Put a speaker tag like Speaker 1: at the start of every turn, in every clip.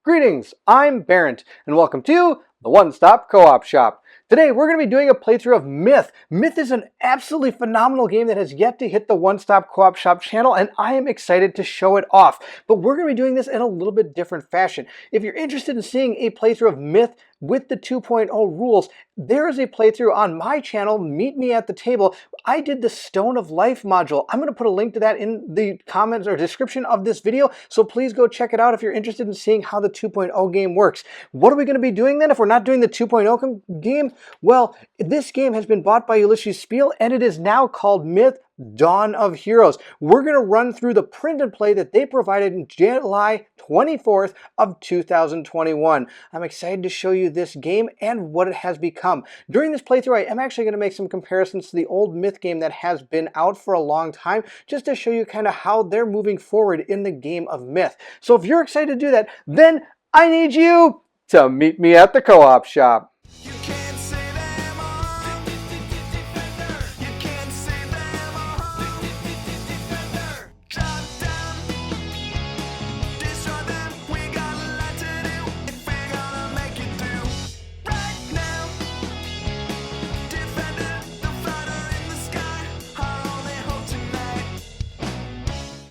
Speaker 1: Greetings, I'm Bairnt, and welcome to the One Stop Co-op Shop. Today we're going to be doing a playthrough of Myth. Myth is an absolutely phenomenal game that has yet to hit the One Stop Co-op Shop channel, and I am excited to show it off. But we're going to be doing this in a little bit different fashion. If you're interested in seeing a playthrough of Myth with the 2.0 rules, there is a playthrough on my channel, Meet Me at the Table. I did the Stone of Life module. I'm going to put a link to that in the comments or description of this video, so please go check it out if you're interested in seeing how the 2.0 game works. What are we going to be doing then if we're not doing the 2.0 game? Well, this game has been bought by Ulysses Spiel, and it is now called Myth Dawn of Heroes. We're going to run through the print and play that they provided in July 24th of 2021. I'm excited to show you this game and what it has become. During this playthrough, I am actually going to make some comparisons to the old Myth game that has been out for a long time, just to show you kind of how they're moving forward in the game of Myth. So if you're excited to do that, then I need you to meet me at the co-op shop.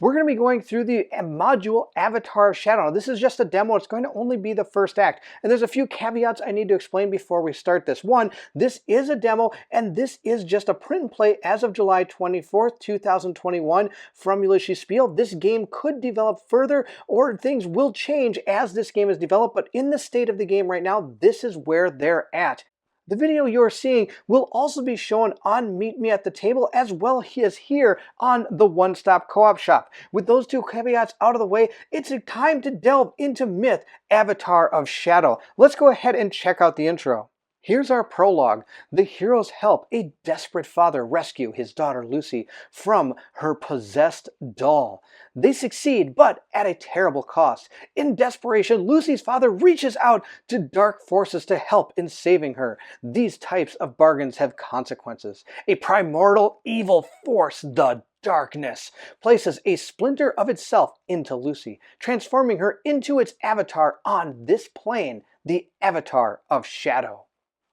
Speaker 1: We're going to be going through the module Avatar of Shadow. Now, this is just a demo. It's going to only be the first act. And there's a few caveats I need to explain before we start this. One, this is a demo, and this is just a print and play as of July 24th, 2021 from Ulysses Spiel. This game could develop further, or things will change as this game is developed, but in the state of the game right now, this is where they're at. The video you're seeing will also be shown on Meet Me at the Table as well as here on the One Stop Co-op Shop. With those two caveats out of the way, it's time to delve into Myth, Avatar of Shadow. Let's go ahead and check out the intro. Here's our prologue. The heroes help a desperate father rescue his daughter Lucy from her possessed doll. They succeed, but at a terrible cost. In desperation, Lucy's father reaches out to dark forces to help in saving her. These types of bargains have consequences. A primordial evil force, the darkness, places a splinter of itself into Lucy, transforming her into its avatar on this plane, the Avatar of Shadow.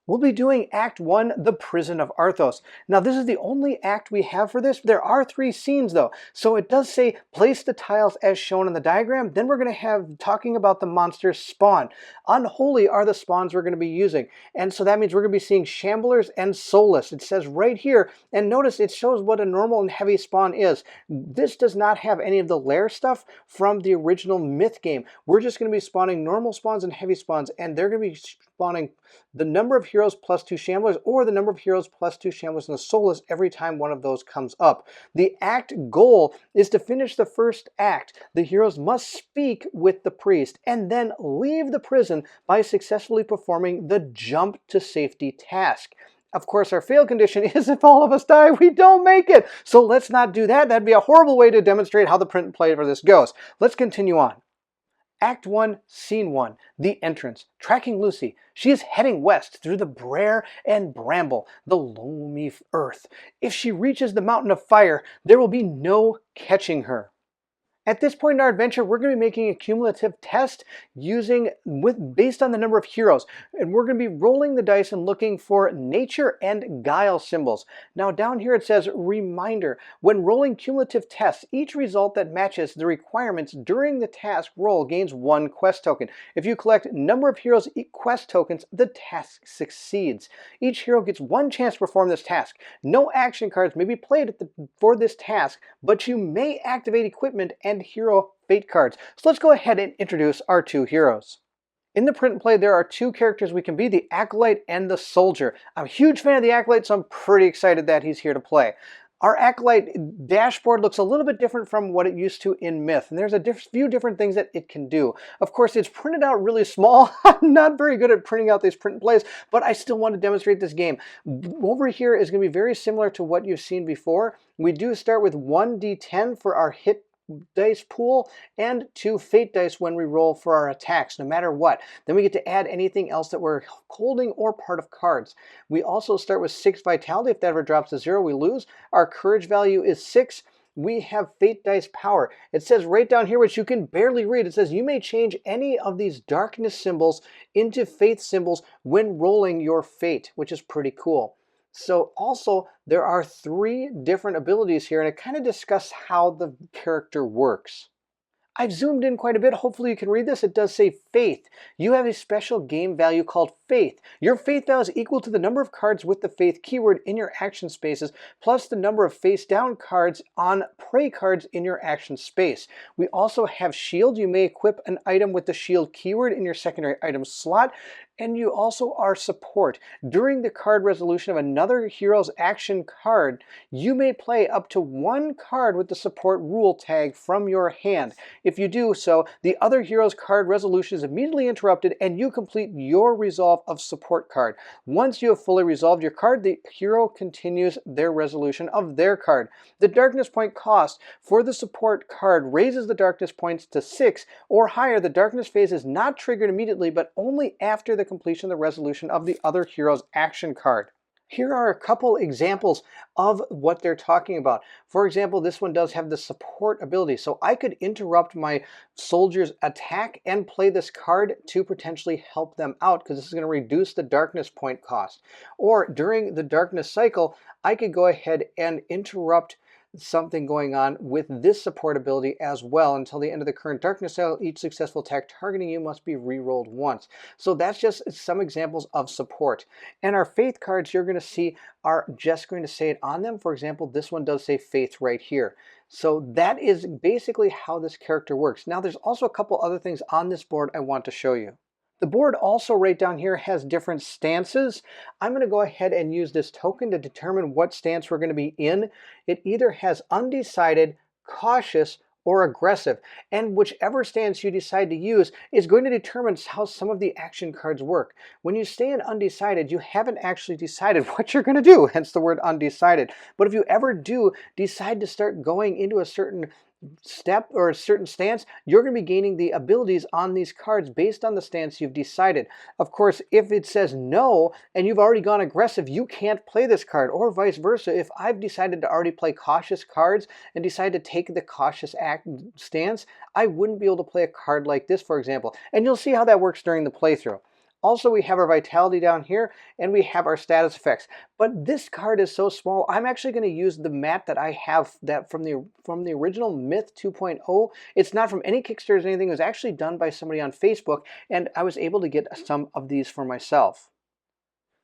Speaker 1: We'll be doing Act 1, The Prison of Arthos. Now, this is the only act we have for this. There are 3 scenes, though. So it does say, place the tiles as shown in the diagram. Then we're going to have talking about the monsters spawn. Unholy are the spawns we're going to be using. And so that means we're going to be seeing Shamblers and Soulless. It says right here, and notice it shows what a normal and heavy spawn is. This does not have any of the lair stuff from the original Myth game. We're just going to be spawning normal spawns and heavy spawns, and they're going to be spawning the number of heroes plus 2 Shamblers, or the number of heroes plus 2 Shamblers and the Soulless every time one of those comes up. The act goal is to finish the first act. The heroes must speak with the priest and then leave the prison by successfully performing the jump to safety task. Of course, our fail condition is if all of us die, we don't make it. So let's not do that. That'd be a horrible way to demonstrate how the print and play for this goes. Let's continue on. Act 1, Scene 1, The Entrance. Tracking Lucy. She is heading west through the Brer and Bramble, the loamy earth. If she reaches the Mountain of Fire, there will be no catching her. At this point in our adventure, we're going to be making a cumulative test based on the number of heroes. And we're going to be rolling the dice and looking for nature and guile symbols. Now down here it says, reminder, when rolling cumulative tests, each result that matches the requirements during the task roll gains 1 quest token. If you collect number of heroes quest tokens, the task succeeds. Each hero gets 1 chance to perform this task. No action cards may be played for this task, but you may activate equipment and hero fate cards. So let's go ahead and introduce our 2 heroes. In the print and play, there are 2 characters we can be, the Acolyte and the Soldier. I'm a huge fan of the Acolyte, so I'm pretty excited that he's here to play. Our Acolyte dashboard looks a little bit different from what it used to in Myth, and there's a few different things that it can do. Of course, it's printed out really small. I'm not very good at printing out these print and plays, but I still want to demonstrate this game. Over here is going to be very similar to what you've seen before. We do start with 1d10 for our hit dice pool and 2 fate dice when we roll for our attacks, no matter what. Then we get to add anything else that we're holding or part of cards. We also start with 6 vitality. If that ever drops to 0, we lose. Our courage value is 6. we have Fate Dice Power. It says right down here, which you can barely read, it says you may change any of these darkness symbols into faith symbols when rolling your fate, which is pretty cool. So also, there are 3 different abilities here, and it kind of discusses how the character works. I've zoomed in quite a bit. Hopefully you can read this. It does say faith. You have a special game value called faith. Your faith value is equal to the number of cards with the faith keyword in your action spaces, plus the number of face down cards on prey cards in your action space. We also have shield. You may equip an item with the shield keyword in your secondary item slot. And you also are support. During the card resolution of another hero's action card, you may play up to 1 card with the support rule tag from your hand. If you do so, the other hero's card resolution is immediately interrupted and you complete your resolve of support card. Once you have fully resolved your card, the hero continues their resolution of their card. The darkness point cost for the support card raises the darkness points to 6 or higher. The darkness phase is not triggered immediately, but only after the completion of the resolution of the other hero's action card. Here are a couple examples of what they're talking about. For example, this one does have the support ability. So I could interrupt my soldier's attack and play this card to potentially help them out, because this is going to reduce the darkness point cost. Or during the darkness cycle, I could go ahead and interrupt something going on with this support ability as well. Until the end of the current darkness cycle, each successful attack targeting you must be re-rolled once. So that's just some examples of support. And our faith cards you're going to see are just going to say it on them. For example, this one does say faith right here. So that is basically how this character works. Now there's also a couple other things on this board I want to show you. The board also right down here has different stances. I'm going to go ahead and use this token to determine what stance we're going to be in. It either has undecided, cautious, or aggressive. And whichever stance you decide to use is going to determine how some of the action cards work. When you stay in undecided, you haven't actually decided what you're going to do, hence the word undecided. But if you ever do decide to start going into a certain step or a certain stance, you're going to be gaining the abilities on these cards based on the stance you've decided. Of course, if it says no and you've already gone aggressive, you can't play this card, or vice versa. If I've decided to already play cautious cards and decide to take the cautious stance, I wouldn't be able to play a card like this, for example. And you'll see how that works during the playthrough. Also, we have our vitality down here, and we have our status effects. But this card is so small, I'm actually going to use the mat that I have that from the original Myth 2.0. It's not from any Kickstarters or anything. It was actually done by somebody on Facebook, and I was able to get some of these for myself.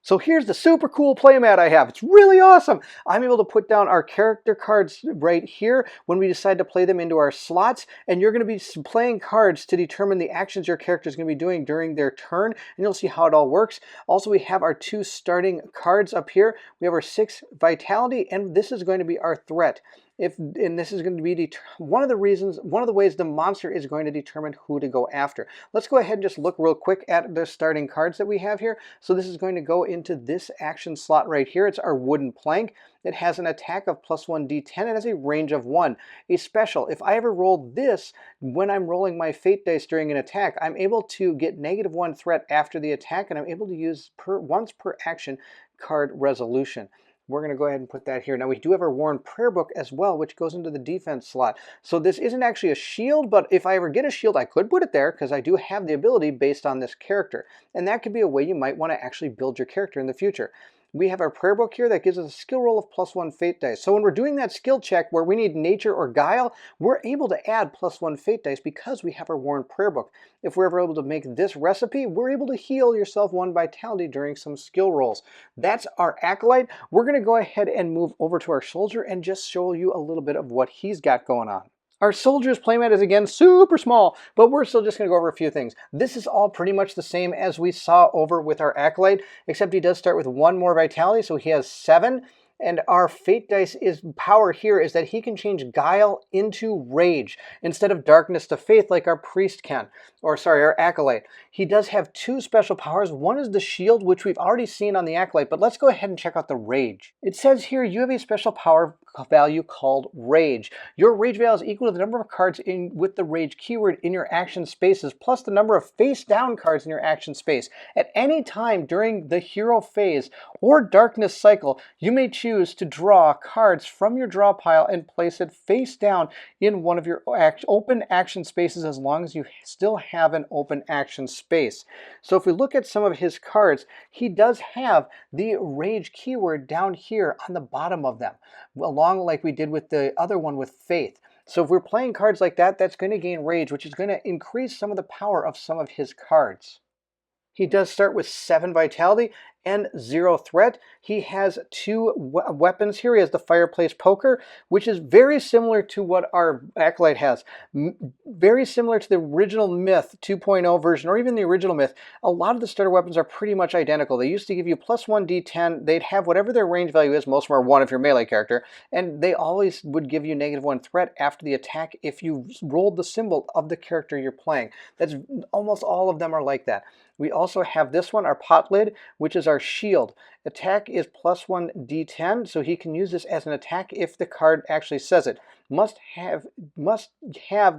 Speaker 1: So here's the super cool playmat I have. It's really awesome. I'm able to put down our character cards right here when we decide to play them into our slots, and you're going to be playing cards to determine the actions your character is going to be doing during their turn, and you'll see how it all works. Also, we have our 2 starting cards up here. We have our 6 vitality, and this is going to be our threat. And this is going to be one of the ways the monster is going to determine who to go after. Let's go ahead and just look real quick at the starting cards that we have here. So this is going to go into this action slot right here. It's our wooden plank. It has an attack of +1 d10. It has a range of 1. A special, if I ever roll this when I'm rolling my fate dice during an attack, I'm able to get -1 threat after the attack, and I'm able to use once per action card resolution. We're going to go ahead and put that here. Now we do have our Worn Prayer Book as well, which goes into the defense slot. So this isn't actually a shield, but if I ever get a shield, I could put it there because I do have the ability based on this character. And that could be a way you might want to actually build your character in the future. We have our prayer book here that gives us a skill roll of +1 fate dice. So when we're doing that skill check where we need nature or guile, we're able to add +1 fate dice because we have our worn prayer book. If we're ever able to make this recipe, we're able to heal yourself 1 vitality during some skill rolls. That's our acolyte. We're going to go ahead and move over to our soldier and just show you a little bit of what he's got going on. Our soldier's playmat is again super small, but we're still just going to go over a few things. This is all pretty much the same as we saw over with our acolyte, except he does start with 1 more vitality, so he has 7. And our fate dice power here is that he can change guile into rage instead of darkness to faith like our priest can, or sorry, our acolyte. He does have 2 special powers. One is the shield, which we've already seen on the acolyte, but let's go ahead and check out the rage. It says here you have a special power value called rage. Your rage value is equal to the number of cards in with the rage keyword in your action spaces plus the number of face down cards in your action space. At any time during the hero phase or darkness cycle, you may choose to draw cards from your draw pile and place it face down in one of your open action spaces as long as you still have an open action space. So if we look at some of his cards, he does have the rage keyword down here on the bottom of them, along like we did with the other one with faith. So if we're playing cards like that, that's going to gain rage, which is going to increase some of the power of some of his cards. He does start with 7 vitality and 0 threat. He has 2 weapons here. He has the Fireplace Poker, which is very similar to what our Acolyte has. Very similar to the original Myth 2.0 version, or even the original Myth. A lot of the starter weapons are pretty much identical. They used to give you +1 d10. They'd have whatever their range value is. Most of them are 1 if you're a melee character. And they always would give you -1 threat after the attack if you rolled the symbol of the character you're playing. That's almost all of them are like that. We also have this one, our Pot Lid, which is our shield. Attack is +1 d10, so he can use this as an attack if the card actually says it. Must have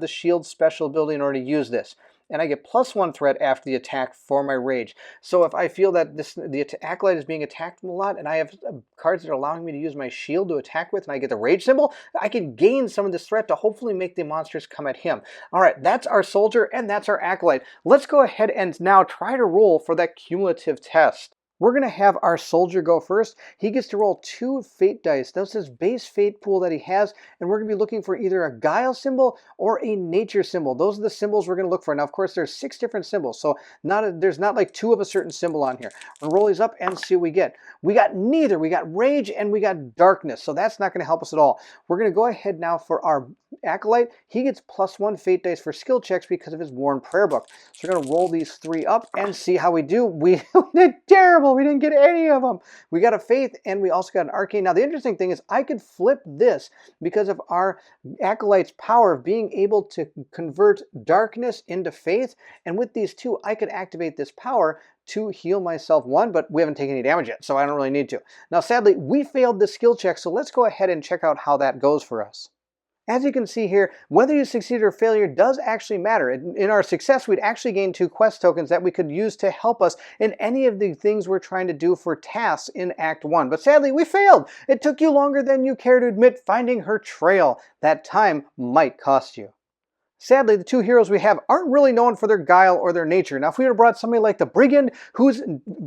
Speaker 1: the shield special ability in order to use this. And I get +1 threat after the attack for my rage. So if I feel that the Acolyte is being attacked a lot and I have cards that are allowing me to use my shield to attack with and I get the rage symbol, I can gain some of this threat to hopefully make the monsters come at him. All right, that's our soldier and that's our Acolyte. Let's go ahead and now try to roll for that cumulative test. We're going to have our soldier go first. He gets to roll 2 fate dice. That's his base fate pool that he has, and we're going to be looking for either a guile symbol or a nature symbol. Those are the symbols we're going to look for. Now, of course, there's 6 different symbols, so there's not like 2 of a certain symbol on here. We'll roll these up and see what we get. We got neither. We got rage and we got darkness, so that's not going to help us at all. We're going to go ahead now for our Acolyte. He gets +1 fate dice for skill checks because of his worn prayer book. So we're going to roll these 3 up and see how we do. We did terrible. We didn't get any of them. We got a faith and we also got an arcane. Now the interesting thing is I could flip this because of our Acolyte's power of being able to convert darkness into faith. And with these 2, I could activate this power to heal myself 1, but we haven't taken any damage yet, so I don't really need to. Now sadly, we failed the skill check, so let's go ahead and check out how that goes for us. As you can see here, whether you succeed or failure does actually matter. In our success, we'd actually gain 2 quest tokens that we could use to help us in any of the things we're trying to do for tasks in Act 1. But sadly, we failed. It took you longer than you care to admit finding her trail. That time might cost you. Sadly, the 2 heroes we have aren't really known for their guile or their nature. Now, if we would have brought somebody like the Brigand, whose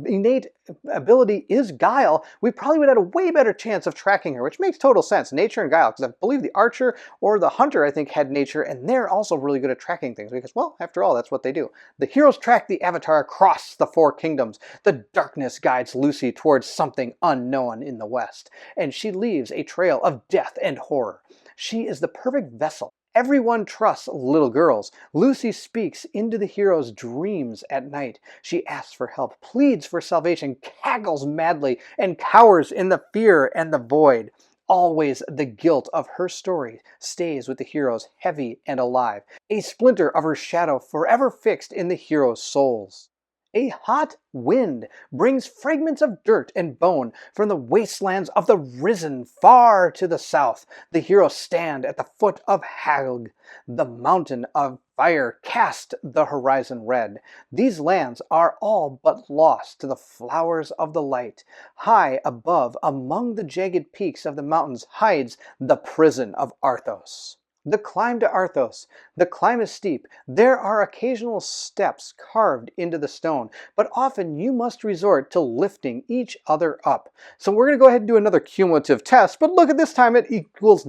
Speaker 1: innate ability is guile, we probably would have had a way better chance of tracking her, which makes total sense. Nature and guile, because I believe the archer or the hunter, I think, had nature, and they're also really good at tracking things, because, well, after all, that's what they do. The heroes track the avatar across the 4 kingdoms. The darkness guides Lucy towards something unknown in the west, and she leaves a trail of death and horror. She is the perfect vessel. Everyone trusts little girls. Lucy speaks into the hero's dreams at night. She asks for help, pleads for salvation, cackles madly, and cowers in the fear and the void. Always the guilt of her story stays with the heroes heavy and alive, a splinter of her shadow forever fixed in the heroes' souls. A hot wind brings fragments of dirt and bone from the wastelands of the risen far to the south. The heroes stand at the foot of Hag, the mountain of fire cast the horizon red. These lands are all but lost to the flowers of the light. High above, among the jagged peaks of the mountains, hides the prison of Arthos. The climb to Arthos. The climb is steep. There are occasional steps carved into the stone, but often you must resort to lifting each other up. So we're going to go ahead and do another cumulative test, but look at this time, it equals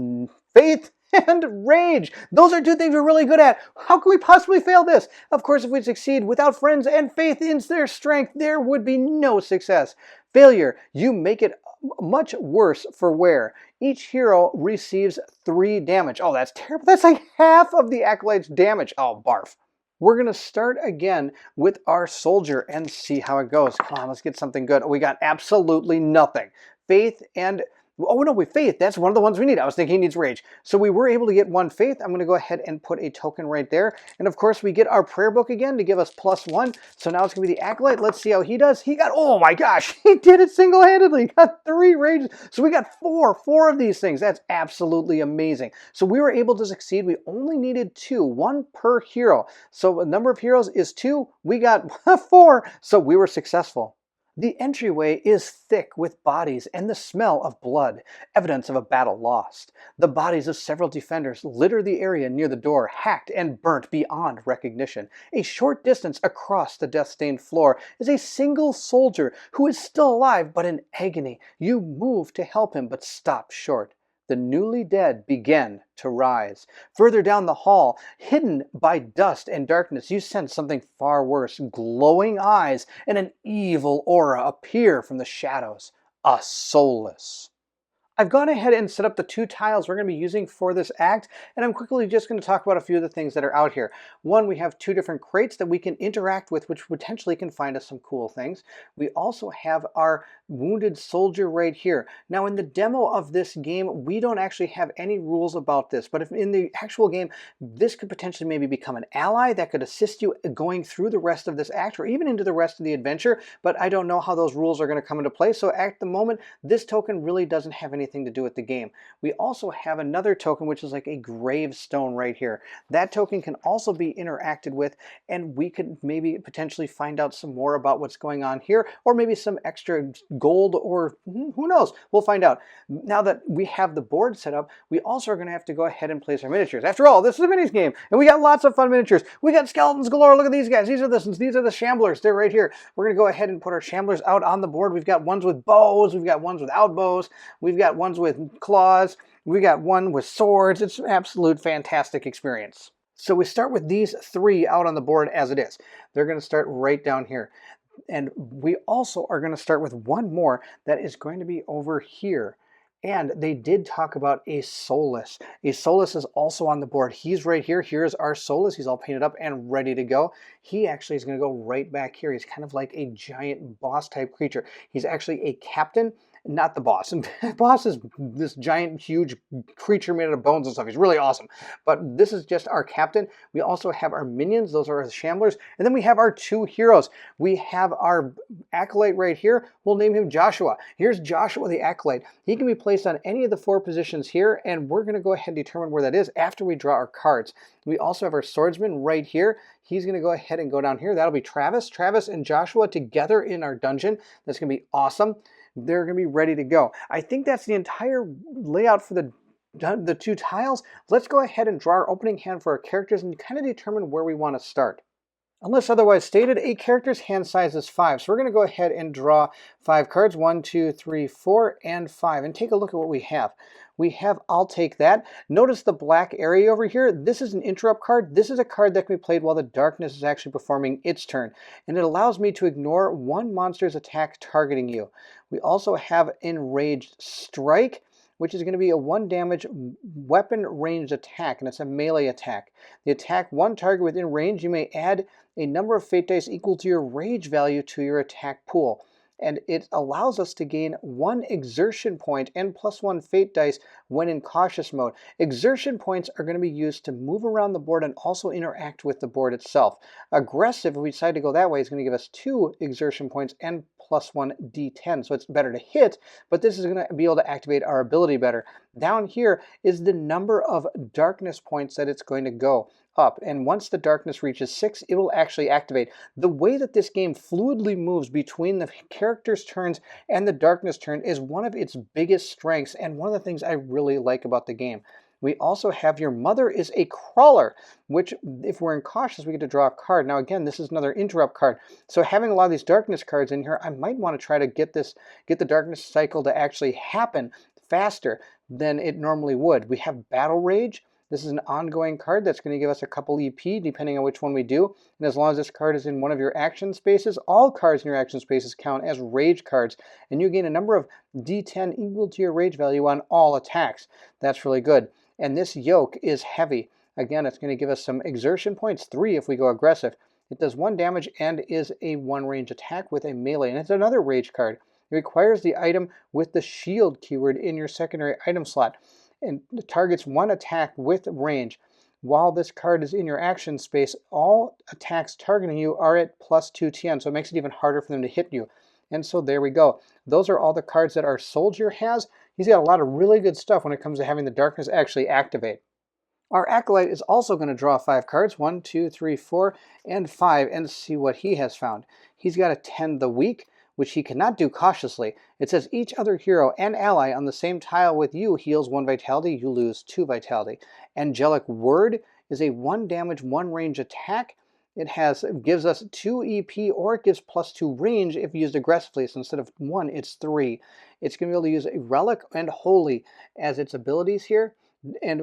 Speaker 1: faith and rage. Those are 2 things we're really good at. How can we possibly fail this? Of course, if we succeed without friends and faith in their strength, there would be no success. Failure, you make it much worse for wear. Each hero receives 3 damage. Oh, that's terrible. That's like half of the Acolyte's damage. Oh, barf. We're going to start again with our soldier and see how it goes. Come on, let's get something good. We got absolutely nothing. Faith and Oh no, we faith. That's one of the ones we need. I was thinking he needs rage. So we were able to get one faith. I'm going to go ahead and put a token right there. And of course, we get our prayer book again to give us +1. So now it's going to be the acolyte. Let's see how he does. He got, oh my gosh, he did it single-handedly. Got 3 rages. So we got four of these things. That's absolutely amazing. So we were able to succeed. We only needed 2, 1 per hero. So the number of heroes is 2. We got 4. So we were successful. The entryway is thick with bodies and the smell of blood, evidence of a battle lost. The bodies of several defenders litter the area near the door, hacked and burnt beyond recognition. A short distance across the death-stained floor is a single soldier who is still alive but in agony. You move to help him but stop short. The newly dead begin to rise. Further down the hall, hidden by dust and darkness, you sense something far worse. Glowing eyes and an evil aura appear from the shadows. A soulless. I've gone ahead and set up the 2 tiles we're going to be using for this act, and I'm quickly just going to talk about a few of the things that are out here. One, we have 2 different crates that we can interact with, which potentially can find us some cool things. We also have our wounded soldier right here. Now in the demo of this game, we don't actually have any rules about this, but if in the actual game, this could potentially maybe become an ally that could assist you going through the rest of this act or even into the rest of the adventure, but I don't know how those rules are going to come into play, so at the moment, this token really doesn't have anything to do with the game. We also have another token which is like a gravestone right here. That token can also be interacted with, and we could maybe potentially find out some more about what's going on here, or maybe some extra gold, or who knows, we'll find out. Now that we have the board set up, we also are going to have to go ahead and place our miniatures. After all, this is a minis game, and we got lots of fun miniatures. We got skeletons galore. Look at these guys. These are the shamblers. They're right here. We're going to go ahead and put our shamblers out on the board. We've got ones with bows. We've got ones without bows. We've got ones with claws. We got one with swords. It's an absolute fantastic experience. So we start with these 3 out on the board as it is. They're going to start right down here. And we also are going to start with one more that is going to be over here. And they did talk about a soulless. A soulless is also on the board. He's right here. Here's our soulless. He's all painted up and ready to go. He actually is going to go right back here. He's kind of like a giant boss type creature. He's actually a captain, not the boss. And the boss is this giant, huge creature made out of bones and stuff. He's really awesome. But this is just our captain. We also have our minions. Those are our shamblers. And then we have our 2 heroes. We have our acolyte right here. We'll name him Joshua. Here's Joshua the acolyte. He can be placed on any of the 4 positions here, and we're going to go ahead and determine where that is after we draw our cards. We also have our swordsman right here. He's going to go ahead and go down here. That'll be Travis. Travis and Joshua together in our dungeon. That's going to be awesome. They're going to be ready to go. I think that's the entire layout for the 2 tiles. Let's go ahead and draw our opening hand for our characters and kind of determine where we want to start. Unless otherwise stated, a character's hand size is 5. So we're going to go ahead and draw 5 cards. 1, 2, 3, 4, and 5. And take a look at what we have. We have I'll take that. Notice the black area over here. This is an interrupt card. This is a card that can be played while the darkness is actually performing its turn. And it allows me to ignore one monster's attack targeting you. We also have Enraged Strike, which is going to be a 1 damage weapon ranged attack, and it's a melee attack. The attack one target within range, you may add a number of fate dice equal to your rage value to your attack pool. And it allows us to gain 1 exertion point and +1 fate dice when in cautious mode. Exertion points are going to be used to move around the board and also interact with the board itself. Aggressive, if we decide to go that way, is going to give us 2 exertion points and +1 d10. So it's better to hit, but this is going to be able to activate our ability better. Down here is the number of darkness points that it's going to go up, and once the darkness reaches 6, it will actually activate. The way that this game fluidly moves between the character's turns and the darkness turn is one of its biggest strengths, and one of the things I really like about the game. We also have your mother is a crawler, which if we're in cautious, we get to draw a card. Now again, this is another interrupt card. So having a lot of these darkness cards in here, I might want to try to get the darkness cycle to actually happen faster than it normally would. We have Battle Rage. This is an ongoing card that's going to give us a couple EP depending on which one we do. And as long as this card is in one of your action spaces, all cards in your action spaces count as rage cards. And you gain a number of D10 equal to your rage value on all attacks. That's really good. And this yoke is heavy. Again, it's going to give us some exertion points, 3 if we go aggressive. It does 1 damage and is a 1 range attack with a melee. And it's another rage card. It requires the item with the shield keyword in your secondary item slot and targets one attack with range. While this card is in your action space, all attacks targeting you are at +2 TN, so it makes it even harder for them to hit you. And so there we go. Those are all the cards that our soldier has. He's got a lot of really good stuff when it comes to having the darkness actually activate. Our acolyte is also going to draw 5 cards, 1, 2, 3, 4, and 5, and see what he has found. He's got a Tend the Weak, which he cannot do cautiously. It says each other hero and ally on the same tile with you heals 1 vitality, you lose 2 vitality. Angelic Word is a 1 damage, 1 range attack. It gives us 2 EP, or it gives +2 range if used aggressively. So instead of 1, it's 3. It's going to be able to use a Relic and Holy as its abilities here. And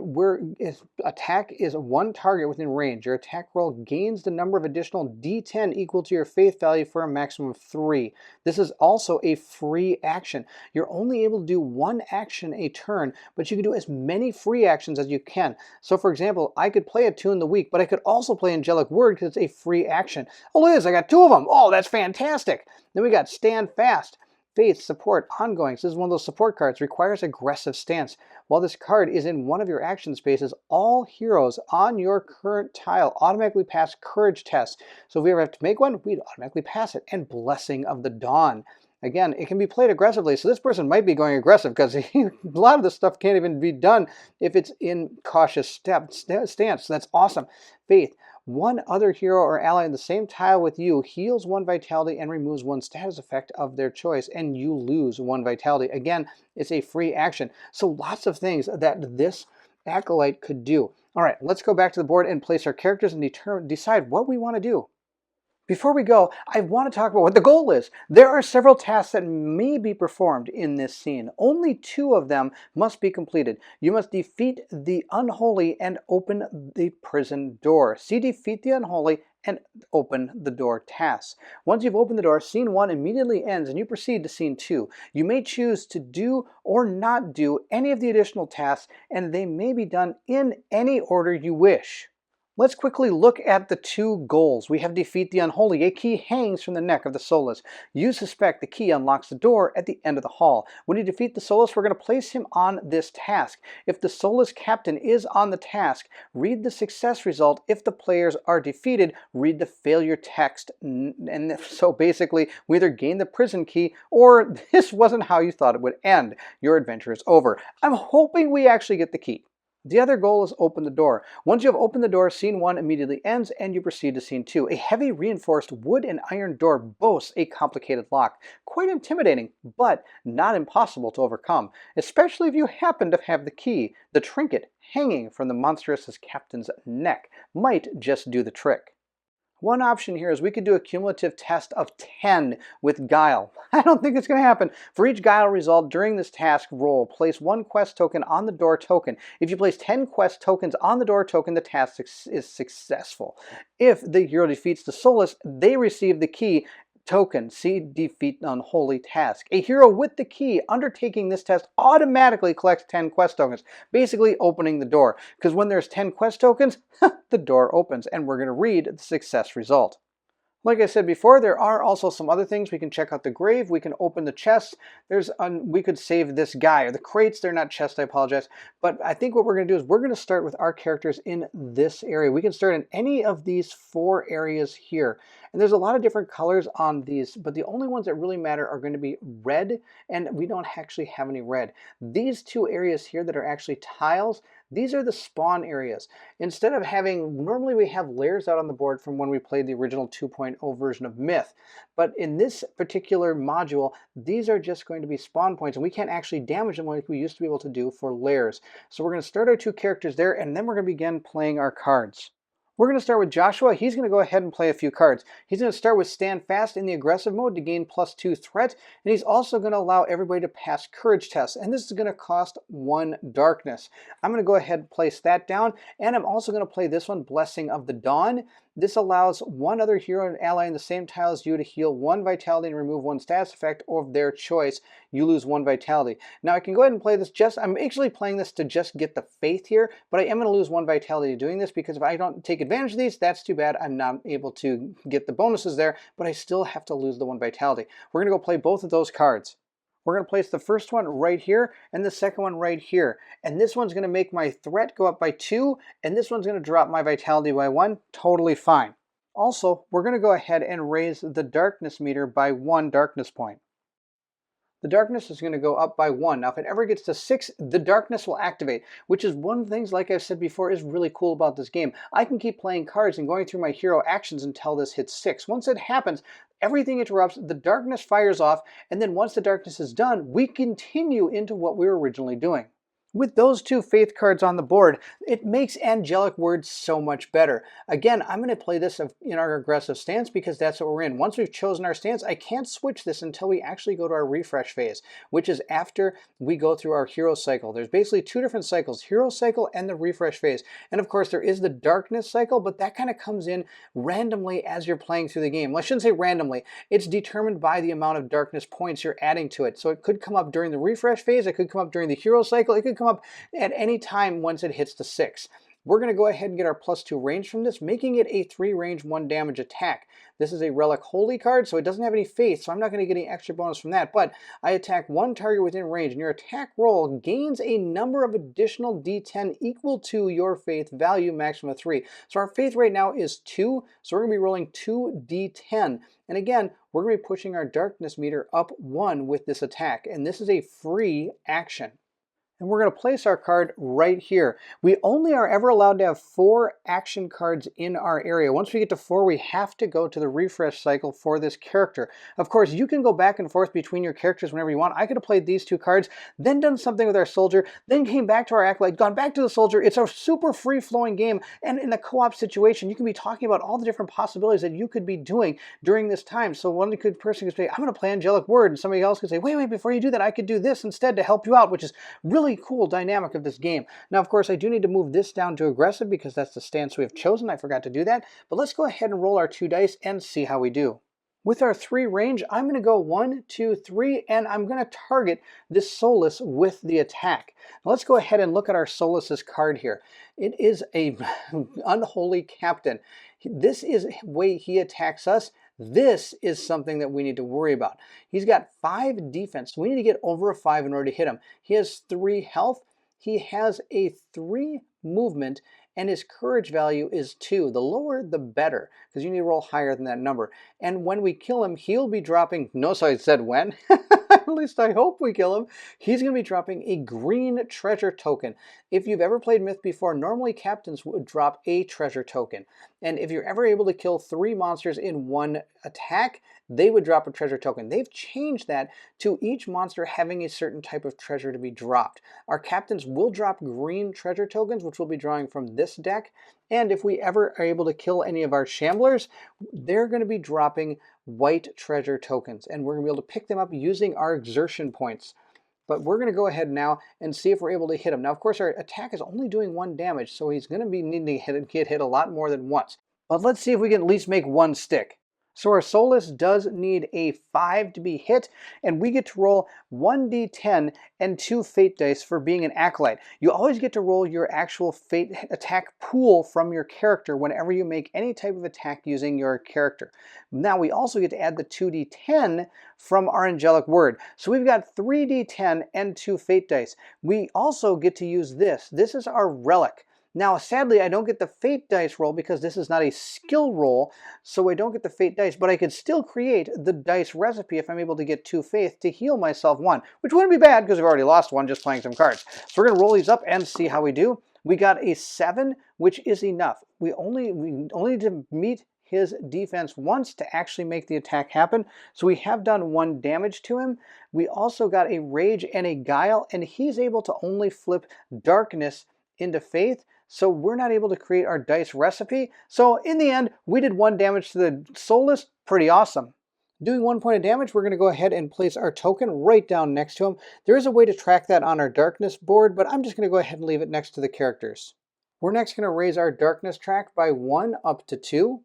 Speaker 1: its attack is 1 target within range. Your attack roll gains the number of additional D10 equal to your faith value for a maximum of 3. This is also a free action. You're only able to do 1 action a turn, but you can do as many free actions as you can. So for example, I could play a Tune the Weak, but I could also play Angelic Word because it's a free action. Oh, look at this, I got 2 of them. Oh, that's fantastic. Then we got Stand Fast. Faith, Support, Ongoing. So this is one of those support cards. Requires aggressive stance. While this card is in one of your action spaces, all heroes on your current tile automatically pass courage tests. So if we ever have to make one, we'd automatically pass it. And Blessing of the Dawn. Again, it can be played aggressively, so this person might be going aggressive because a lot of this stuff can't even be done if it's in cautious stance. So that's awesome. Faith. 1 other hero or ally in the same tile with you heals 1 vitality and removes 1 status effect of their choice, and you lose 1 vitality. Again, it's a free action. So lots of things that this acolyte could do. All right, let's go back to the board and place our characters and decide what we want to do. Before we go, I want to talk about what the goal is. There are several tasks that may be performed in this scene. Only 2 of them must be completed. You must defeat the unholy and open the prison door. See Defeat the Unholy and Open the Door tasks. Once you've opened the door, scene 1 immediately ends and you proceed to scene 2. You may choose to do or not do any of the additional tasks, and they may be done in any order you wish. Let's quickly look at the 2 goals. We have Defeat the Unholy. A key hangs from the neck of the Soulless. You suspect the key unlocks the door at the end of the hall. When you defeat the Soulless, we're going to place him on this task. If the Soulless captain is on the task, read the success result. If the players are defeated, read the failure text. And so basically, we either gain the prison key or this wasn't how you thought it would end. Your adventure is over. I'm hoping we actually get the key. The other goal is Open the Door. Once you have opened the door, scene 1 immediately ends and you proceed to scene 2. A heavy reinforced wood and iron door boasts a complicated lock. Quite intimidating, but not impossible to overcome, especially if you happen to have the key. The trinket hanging from the monstrous captain's neck might just do the trick. One option here is we could do a cumulative test of 10 with Guile. I don't think it's going to happen. For each Guile result during this task roll, place 1 quest token on the door token. If you place 10 quest tokens on the door token, the task is successful. If the hero defeats the Soulless, they receive the key token. See Defeat Unholy task. A hero with the key undertaking this test automatically collects 10 quest tokens, basically opening the door. Because when there's 10 quest tokens, the door opens, and we're going to read the success result. Like I said before, there are also some other things. We can check out the grave, we can open the chests, we could save this guy, or the crates. They're not chests, I apologize. But I think what we're going to do is we're going to start with our characters in this area. We can start in any of these 4 areas here. And there's a lot of different colors on these, but the only ones that really matter are going to be red, and we don't actually have any red. These 2 areas here that are actually tiles, these are the spawn areas. Instead of normally we have layers out on the board from when we played the original 2.0 version of Myth. But in this particular module, these are just going to be spawn points, and we can't actually damage them like we used to be able to do for layers. So we're going to start our 2 characters there, and then we're going to begin playing our cards. We're going to start with Joshua. He's going to go ahead and play a few cards. He's going to start with Stand Fast in the aggressive mode to gain +2 threat, and he's also going to allow everybody to pass courage tests, and this is going to cost 1 darkness. I'm going to go ahead and place that down, and I'm also going to play this one, Blessing of the Dawn. This allows one other hero and ally in the same tile as you to heal 1 vitality and remove 1 status effect of their choice. You lose 1 vitality. Now I can go ahead and play this I'm actually playing this to just get the faith here, but I am going to lose 1 vitality doing this because if I don't take advantage of these, that's too bad. I'm not able to get the bonuses there, but I still have to lose the 1 vitality. We're going to go play both of those cards. We're going to place the first one right here and the second one right here. And this one's going to make my threat go up by 2, and this one's going to drop my vitality by 1. Totally fine. Also, we're going to go ahead and raise the darkness meter by 1 darkness point. The darkness is going to go up by 1. Now, if it ever gets to 6, the darkness will activate, which is one of the things, like I've said before, is really cool about this game. I can keep playing cards and going through my hero actions until this hits 6. Once it happens, everything interrupts, the darkness fires off, and then once the darkness is done, we continue into what we were originally doing. With those 2 faith cards on the board, it makes angelic words so much better. Again, I'm going to play this in our aggressive stance because that's what we're in. Once we've chosen our stance, I can't switch this until we actually go to our refresh phase, which is after we go through our hero cycle. There's basically 2 different cycles, hero cycle and the refresh phase. And of course, there is the darkness cycle, but that kind of comes in randomly as you're playing through the game. Well, I shouldn't say randomly. It's determined by the amount of darkness points you're adding to it. So it could come up during the refresh phase, it could come up during the hero cycle, it could come up at any time once it hits the 6. We're going to go ahead and get our +2 range from this, making it a 3 range 1 damage attack. This is a Relic Holy card, so it doesn't have any faith, so I'm not going to get any extra bonus from that, but I attack 1 target within range, and your attack roll gains a number of additional d10 equal to your faith value, maximum of 3. So our faith right now is 2, so we're going to be rolling 2 d10. And again, we're going to be pushing our darkness meter up 1 with this attack, and this is a free action. And we're going to place our card right here. We only are ever allowed to have 4 action cards in our area. Once we get to 4, we have to go to the refresh cycle for this character. Of course, you can go back and forth between your characters whenever you want. I could have played these 2 cards, then done something with our soldier, then came back to our acolyte, gone back to the soldier. It's a super free-flowing game, and in a co-op situation, you can be talking about all the different possibilities that you could be doing during this time. So one person could say, I'm going to play Angelic Word, and somebody else could say, wait, before you do that, I could do this instead to help you out, which is really cool dynamic of this game. Now, of course, I do need to move this down to aggressive because that's the stance we have chosen. I forgot to do that, but let's go ahead and roll our 2 dice and see how we do. With our 3 range, I'm going to go 1, 2, 3, and I'm going to target this Solus with the attack. Now let's go ahead and look at our Solus's card here. It is a unholy captain. This is the way he attacks us. This is something that we need to worry about. He's got 5 defense. So we need to get over a 5 in order to hit him. He has 3 health. He has a 3 movement, and his courage value is 2. The lower, the better, because you need to roll higher than that number. And when we kill him, he'll be dropping, notice I said when, at least I hope we kill him, he's going to be dropping a green treasure token. If you've ever played Myth before, normally captains would drop a treasure token. And if you're ever able to kill 3 monsters in 1 attack, they would drop a treasure token. They've changed that to each monster having a certain type of treasure to be dropped. Our captains will drop green treasure tokens, which we'll be drawing from this deck. And if we ever are able to kill any of our shamblers, they're going to be dropping white treasure tokens. And we're going to be able to pick them up using our exertion points. But we're going to go ahead now and see if we're able to hit him. Now, of course, our attack is only doing 1 damage, so he's going to be needing to get hit a lot more than once. But let's see if we can at least make 1 stick. So our Solus does need a 5 to be hit, and we get to roll 1d10 and 2 fate dice for being an acolyte. You always get to roll your actual fate attack pool from your character whenever you make any type of attack using your character. Now we also get to add the 2d10 from our Angelic Word. So we've got 3d10 and 2 fate dice. We also get to use this. This is our relic. Now, sadly, I don't get the fate dice roll because this is not a skill roll, so I don't get the fate dice, but I could still create the dice recipe if I'm able to get 2 faith to heal myself 1, which wouldn't be bad because we've already lost 1 just playing some cards. So we're going to roll these up and see how we do. We got a 7, which is enough. We only need to meet his defense once to actually make the attack happen. So we have done 1 damage to him. We also got a rage and a guile, and he's able to only flip darkness into faith. So we're not able to create our dice recipe. So in the end, we did 1 damage to the Solus. Pretty awesome. Doing 1 point of damage, we're going to go ahead and place our token right down next to him. There is a way to track that on our darkness board, but I'm just going to go ahead and leave it next to the characters. We're next going to raise our darkness track by 1 up to 2.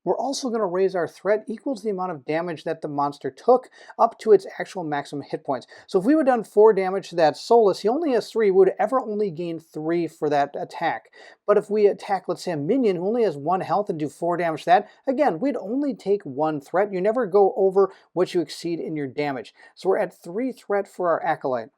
Speaker 1: We're also going to raise our threat equal to the amount of damage that the monster took up to its actual maximum hit points. So if we would have done 4 damage to that Soulless, he only has 3, we would ever only gain 3 for that attack. But if we attack, let's say, a minion who only has 1 health and do 4 damage to that, again, we'd only take 1 threat. You never go over what you exceed in your damage. So we're at 3 threat for our Acolyte.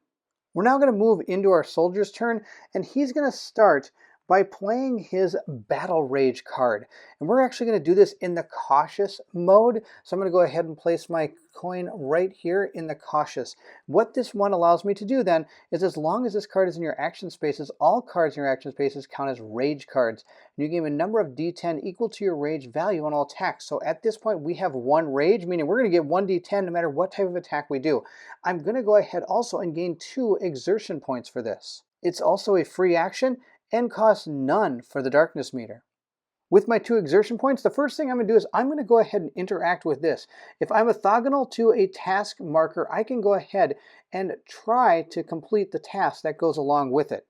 Speaker 1: We're now going to move into our soldier's turn, and he's going to start by playing his Battle Rage card. And we're actually going to do this in the cautious mode. So I'm going to go ahead and place my coin right here in the cautious. What this one allows me to do then is, as long as this card is in your action spaces, all cards in your action spaces count as rage cards. And you gain a number of d10 equal to your rage value on all attacks. So at this point we have 1 rage, meaning we're going to get 1 d10 no matter what type of attack we do. I'm going to go ahead also and gain 2 exertion points for this. It's also a free action and costs none for the darkness meter. With my 2 exertion points, the first thing I'm going to do is I'm going to go ahead and interact with this. If I'm orthogonal to a task marker, I can go ahead and try to complete the task that goes along with it.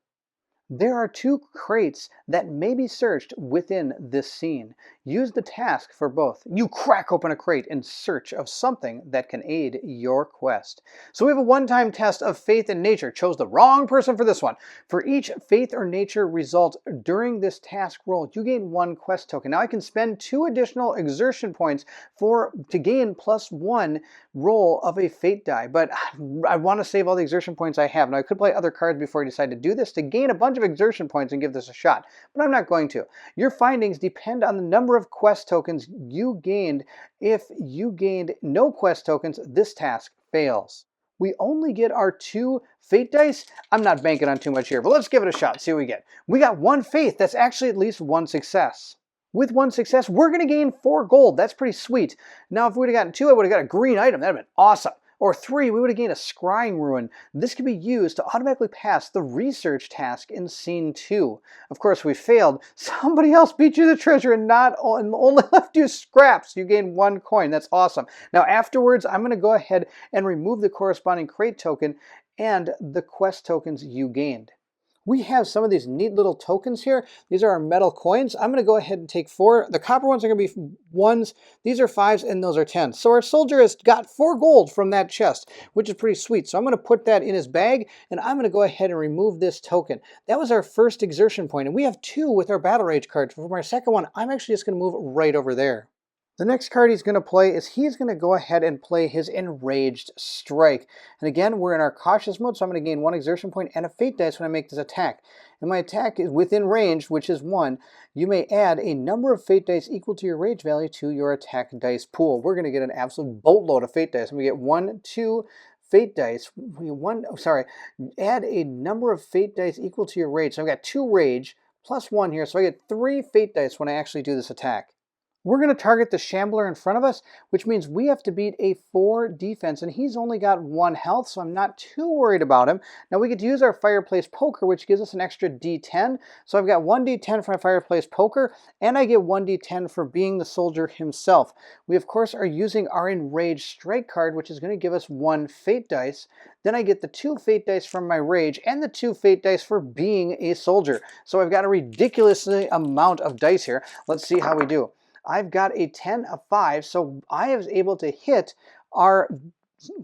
Speaker 1: There are 2 crates that may be searched within this scene. Use the task for both. You crack open a crate in search of something that can aid your quest. So we have a one-time test of faith and nature. Chose the wrong person for this one. For each faith or nature result during this task roll, you gain 1 quest token. Now I can spend 2 additional exertion points to gain +1 roll of a fate die, but I want to save all the exertion points I have. Now I could play other cards before I decide to do this to gain a bunch of exertion points and give this a shot, but I'm not going to. Your findings depend on the number of quest tokens you gained. If you gained no quest tokens, this task fails. We only get our 2 fate dice. I'm not banking on too much here, but let's give it a shot, see what we get. We got 1 faith. That's actually at least 1 success. With 1 success, we're going to gain 4 gold. That's pretty sweet. Now, if we would have gotten 2, I would have got a green item. That would have been awesome. Or 3, we would have gained a scrying ruin. This can be used to automatically pass the research task in scene 2. Of course, we failed. Somebody else beat you the treasure and only left you scraps. You gain 1 coin. That's awesome. Now, afterwards, I'm going to go ahead and remove the corresponding crate token and the quest tokens you gained. We have some of these neat little tokens here. These are our metal coins. I'm going to go ahead and take 4. The copper ones are going to be 1s. These are 5s, and those are 10s. So our soldier has got 4 gold from that chest, which is pretty sweet. So I'm going to put that in his bag, and I'm going to go ahead and remove this token. That was our first exertion point, and we have 2 with our Battle Rage card. For our second one, I'm actually just going to move right over there. The next card he's going to play is he's going to go ahead and play his Enraged Strike. And again, we're in our cautious mode, so I'm going to gain 1 exertion point and a fate dice when I make this attack. And my attack is within range, which is 1. You may add a number of fate dice equal to your rage value to your attack dice pool. We're going to get an absolute boatload of fate dice. I'm going to get 1, 2 fate dice. Add a number of fate dice equal to your rage. So I've got 2 rage plus 1 here, so I get 3 fate dice when I actually do this attack. We're going to target the Shambler in front of us, which means we have to beat a 4 defense, and he's only got 1 health, so I'm not too worried about him. Now we get to use our Fireplace Poker, which gives us an extra d10. So I've got 1 d10 for my Fireplace Poker, and I get 1 d10 for being the soldier himself. We, of course, are using our Enraged Strike card, which is going to give us 1 fate dice. Then I get the 2 fate dice from my rage, and the 2 fate dice for being a soldier. So I've got a ridiculous amount of dice here. Let's see how we do. I've got a 10, a 5, so I was able to hit our,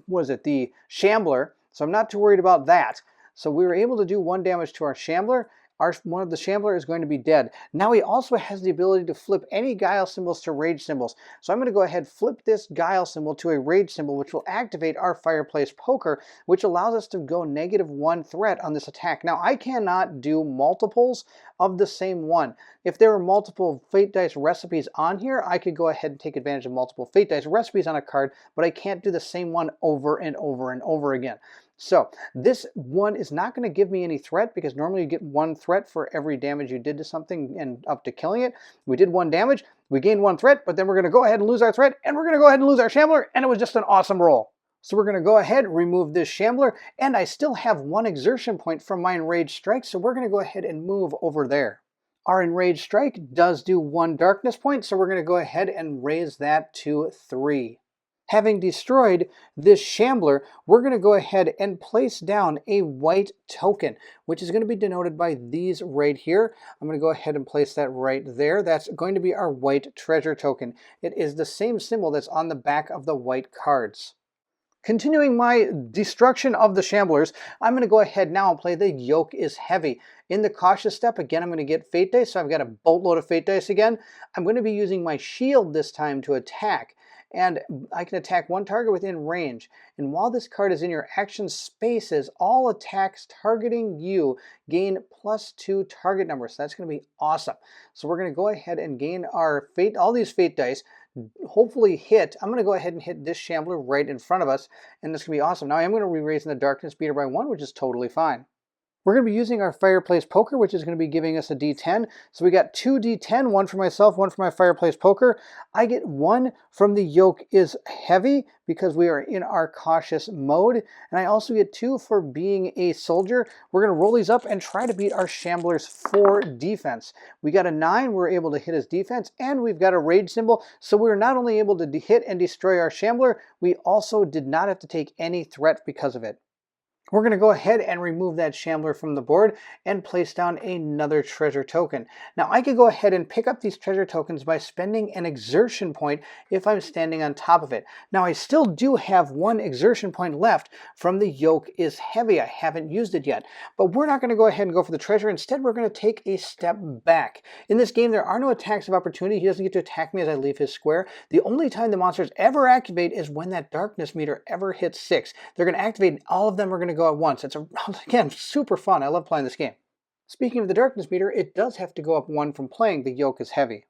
Speaker 1: the Shambler, so I'm not too worried about that. So we were able to do 1 damage to our Shambler. One of the Shambler is going to be dead. Now he also has the ability to flip any Guile symbols to Rage symbols. So I'm going to go ahead and flip this Guile symbol to a Rage symbol, which will activate our Fireplace Poker, which allows us to go -1 threat on this attack. Now I cannot do multiples of the same one. If there were multiple Fate Dice recipes on here, I could go ahead and take advantage of multiple Fate Dice recipes on a card, but I can't do the same one over and over and over again. So this one is not going to give me any threat, because normally you get 1 threat for every damage you did to something and up to killing it. We did 1 damage, we gained 1 threat, but then we're going to go ahead and lose our threat, and we're going to go ahead and lose our Shambler, and it was just an awesome roll. So we're going to go ahead, remove this Shambler, and I still have 1 exertion point from my Enraged Strike, so we're going to go ahead and move over there. Our Enraged Strike does do 1 darkness point, so we're going to go ahead and raise that to 3. Having destroyed this shambler, we're going to go ahead and place down a white token, which is going to be denoted by these right here. I'm going to go ahead and place that right there. That's going to be our white treasure token. It is the same symbol that's on the back of the white cards. Continuing my destruction of the shamblers, I'm going to go ahead now and play the yoke is heavy. In the cautious step, again, I'm going to get fate dice, so I've got a boatload of fate dice again. I'm going to be using my shield this time to attack, and I can attack one target within range. And while this card is in your action spaces, all attacks targeting you gain +2 target numbers. So that's going to be awesome. So we're going to go ahead and gain our fate, all these fate dice, hopefully hit. I'm going to go ahead and hit this shambler right in front of us, and this can be awesome. Now I am going to be raising the darkness meter by 1, which is totally fine. We're going to be using our fireplace poker, which is going to be giving us a d10. So we got 2 d10, one for myself, one for my fireplace poker. I get 1 from the yoke is heavy because we are in our cautious mode. And I also get 2 for being a soldier. We're going to roll these up and try to beat our shambler's 4 defense. We got a 9, we're able to hit his defense, and we've got a rage symbol. So we're not only able to hit and destroy our shambler, we also did not have to take any threat because of it. We're going to go ahead and remove that shambler from the board and place down another treasure token. Now I could go ahead and pick up these treasure tokens by spending an exertion point if I'm standing on top of it. Now I still do have 1 exertion point left from the yoke is heavy. I haven't used it yet, but we're not going to go ahead and go for the treasure. Instead, we're going to take a step back. In this game, there are no attacks of opportunity. He doesn't get to attack me as I leave his square. The only time the monsters ever activate is when that darkness meter ever hits 6. They're going to activate, and all of them are going to go at once. It's, again, super fun. I love playing this game. Speaking of the darkness meter, it does have to go up 1 from playing the yoke is heavy.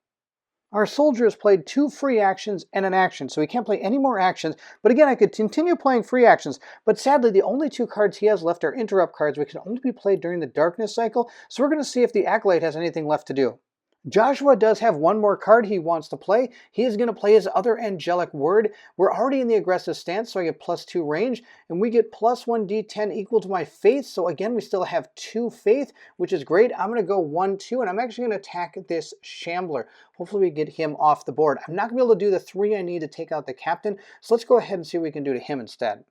Speaker 1: Our soldier has played 2 free actions and an action, so he can't play any more actions. But again, I could continue playing free actions, but sadly the only 2 cards he has left are interrupt cards, which can only be played during the darkness cycle, so we're going to see if the Acolyte has anything left to do. Joshua does have 1 more card he wants to play. He is going to play his other angelic word. We're already in the aggressive stance, so I get +2 range, and we get +1 d10 equal to my faith. So again, we still have 2 faith, which is great. I'm going to go 1, 2, and I'm actually going to attack this shambler. Hopefully we get him off the board. I'm not going to be able to do the 3 I need to take out the captain, so let's go ahead and see what we can do to him instead.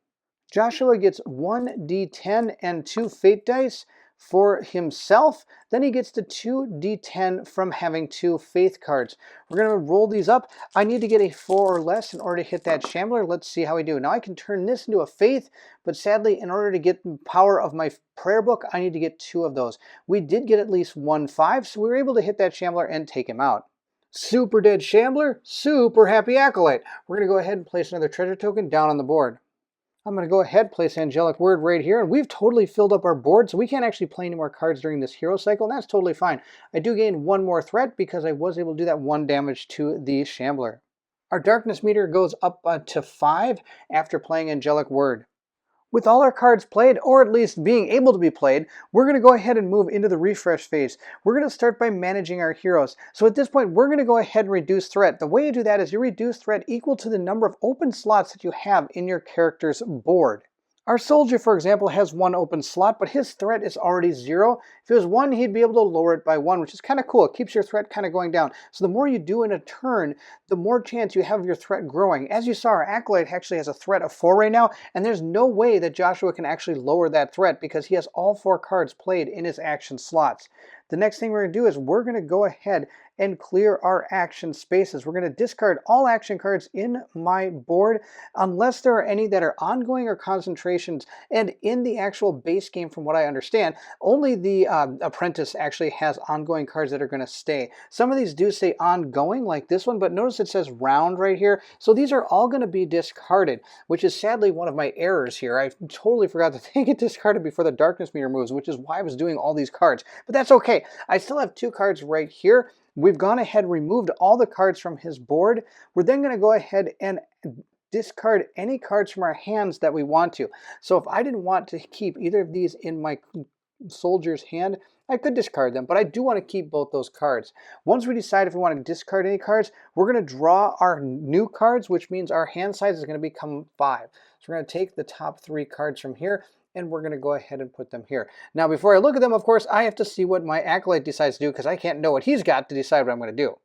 Speaker 1: Joshua gets 1 d10 and 2 fate dice for himself. Then he gets the 2 d10 from having 2 faith cards. We're going to roll these up. I need to get a 4 or less in order to hit that shambler. Let's see how we do. Now I can turn this into a faith, but sadly in order to get the power of my prayer book, I need to get 2 of those. We did get at least 1 5, so we were able to hit that shambler and take him out. Super dead shambler, super happy acolyte. We're going to go ahead and place another treasure token down on the board. I'm going to go ahead, place Angelic Word right here, and we've totally filled up our board, so we can't actually play any more cards during this hero cycle, and that's totally fine. I do gain 1 more threat because I was able to do that 1 damage to the Shambler. Our darkness meter goes up to 5 after playing Angelic Word. With all our cards played, or at least being able to be played, we're going to go ahead and move into the refresh phase. We're going to start by managing our heroes. So at this point, we're going to go ahead and reduce threat. The way you do that is you reduce threat equal to the number of open slots that you have in your character's board. Our soldier, for example, has 1 open slot, but his threat is already 0. If it was 1, he'd be able to lower it by 1, which is kind of cool. It keeps your threat kind of going down. So the more you do in a turn, the more chance you have of your threat growing. As you saw, our Acolyte actually has a threat of 4 right now, and there's no way that Joshua can actually lower that threat because he has all 4 cards played in his action slots. The next thing we're going to do is we're going to go ahead and clear our action spaces. We're going to discard all action cards in my board unless there are any that are ongoing or concentrations. And in the actual base game, from what I understand, only the Apprentice actually has ongoing cards that are going to stay. Some of these do say ongoing, like this one, but notice it says round right here. So these are all going to be discarded, which is sadly one of my errors here. I totally forgot that they get discarded before the darkness meter moves, which is why I was doing all these cards. But that's okay. I still have 2 cards right here. We've gone ahead and removed all the cards from his board. We're then going to go ahead and discard any cards from our hands that we want to. So if I didn't want to keep either of these in my soldier's hand, I could discard them, but I do want to keep both those cards. Once we decide if we want to discard any cards, we're going to draw our new cards, which means our hand size is going to become 5. So we're going to take the top 3 cards from here, and we're going to go ahead and put them here. Now, before I look at them, of course, I have to see what my Acolyte decides to do because I can't know what he's got to decide what I'm going to do.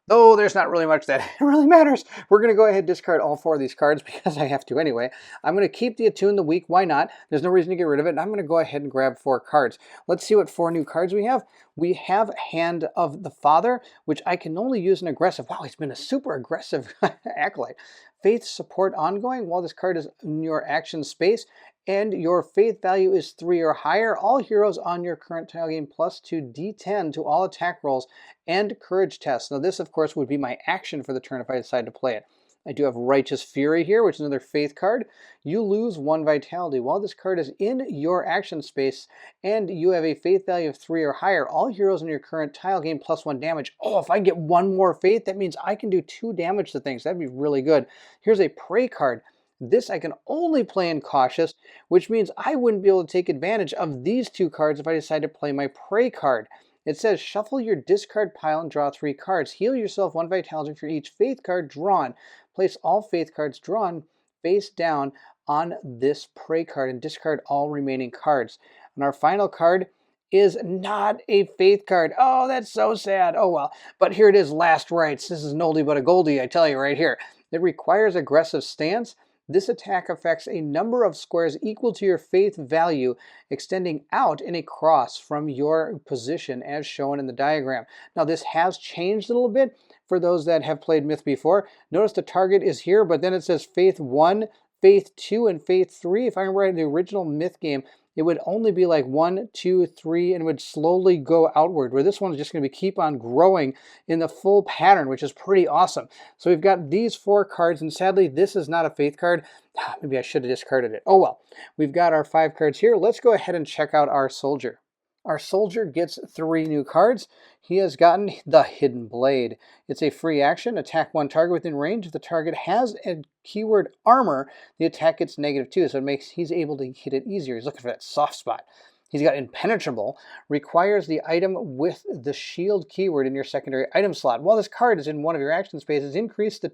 Speaker 1: Though there's not really much that really matters. We're going to go ahead and discard all 4 of these cards because I have to anyway. I'm going to keep the Attune the Weak. Why not? There's no reason to get rid of it. And I'm going to go ahead and grab 4 cards. Let's see what 4 new cards we have. We have Hand of the Father, which I can only use in aggressive. Wow, he's been a super aggressive acolyte. Faith Support Ongoing. While this card is in your action space and your faith value is 3 or higher, all heroes on your current tile gain +2 D10 to all attack rolls and courage tests. Now this, of course, would be my action for the turn if I decide to play it. I do have Righteous Fury here, which is another faith card. You lose 1 vitality. While this card is in your action space and you have a faith value of 3 or higher, all heroes in your current tile gain +1 damage. Oh, if I get 1 more faith, that means I can do 2 damage to things. That'd be really good. Here's a Prey card. This I can only play in Cautious, which means I wouldn't be able to take advantage of these 2 cards if I decide to play my Prey card. It says, shuffle your discard pile and draw 3 cards. Heal yourself 1 vitality for each faith card drawn. Place all faith cards drawn face down on this Prey card and discard all remaining cards. And our final card is not a faith card. Oh, that's so sad. Oh well. But here it is, Last Rites. This is an oldie but a goldie, I tell you right here. It requires aggressive stance. This attack affects a number of squares equal to your faith value, extending out in a cross from your position as shown in the diagram. Now this has changed a little bit for those that have played Myth before. Notice the target is here, but then it says Faith 1, Faith 2, and Faith 3. If I remember right, in the original Myth game, it would only be like 1, 2, 3, and it would slowly go outward, where this one is just going to keep on growing in the full pattern, which is pretty awesome. So we've got these 4 cards, and sadly, this is not a faith card. Maybe I should have discarded it. Oh well. We've got our 5 cards here. Let's go ahead and check out our soldier. Our soldier gets 3 new cards. He has gotten the Hidden Blade. It's a free action. Attack 1 target within range. If the target has a keyword armor, the attack gets -2, so it makes he's able to hit it easier. He's looking for that soft spot. He's got Impenetrable, requires the item with the shield keyword in your secondary item slot. While this card is in one of your action spaces, increase the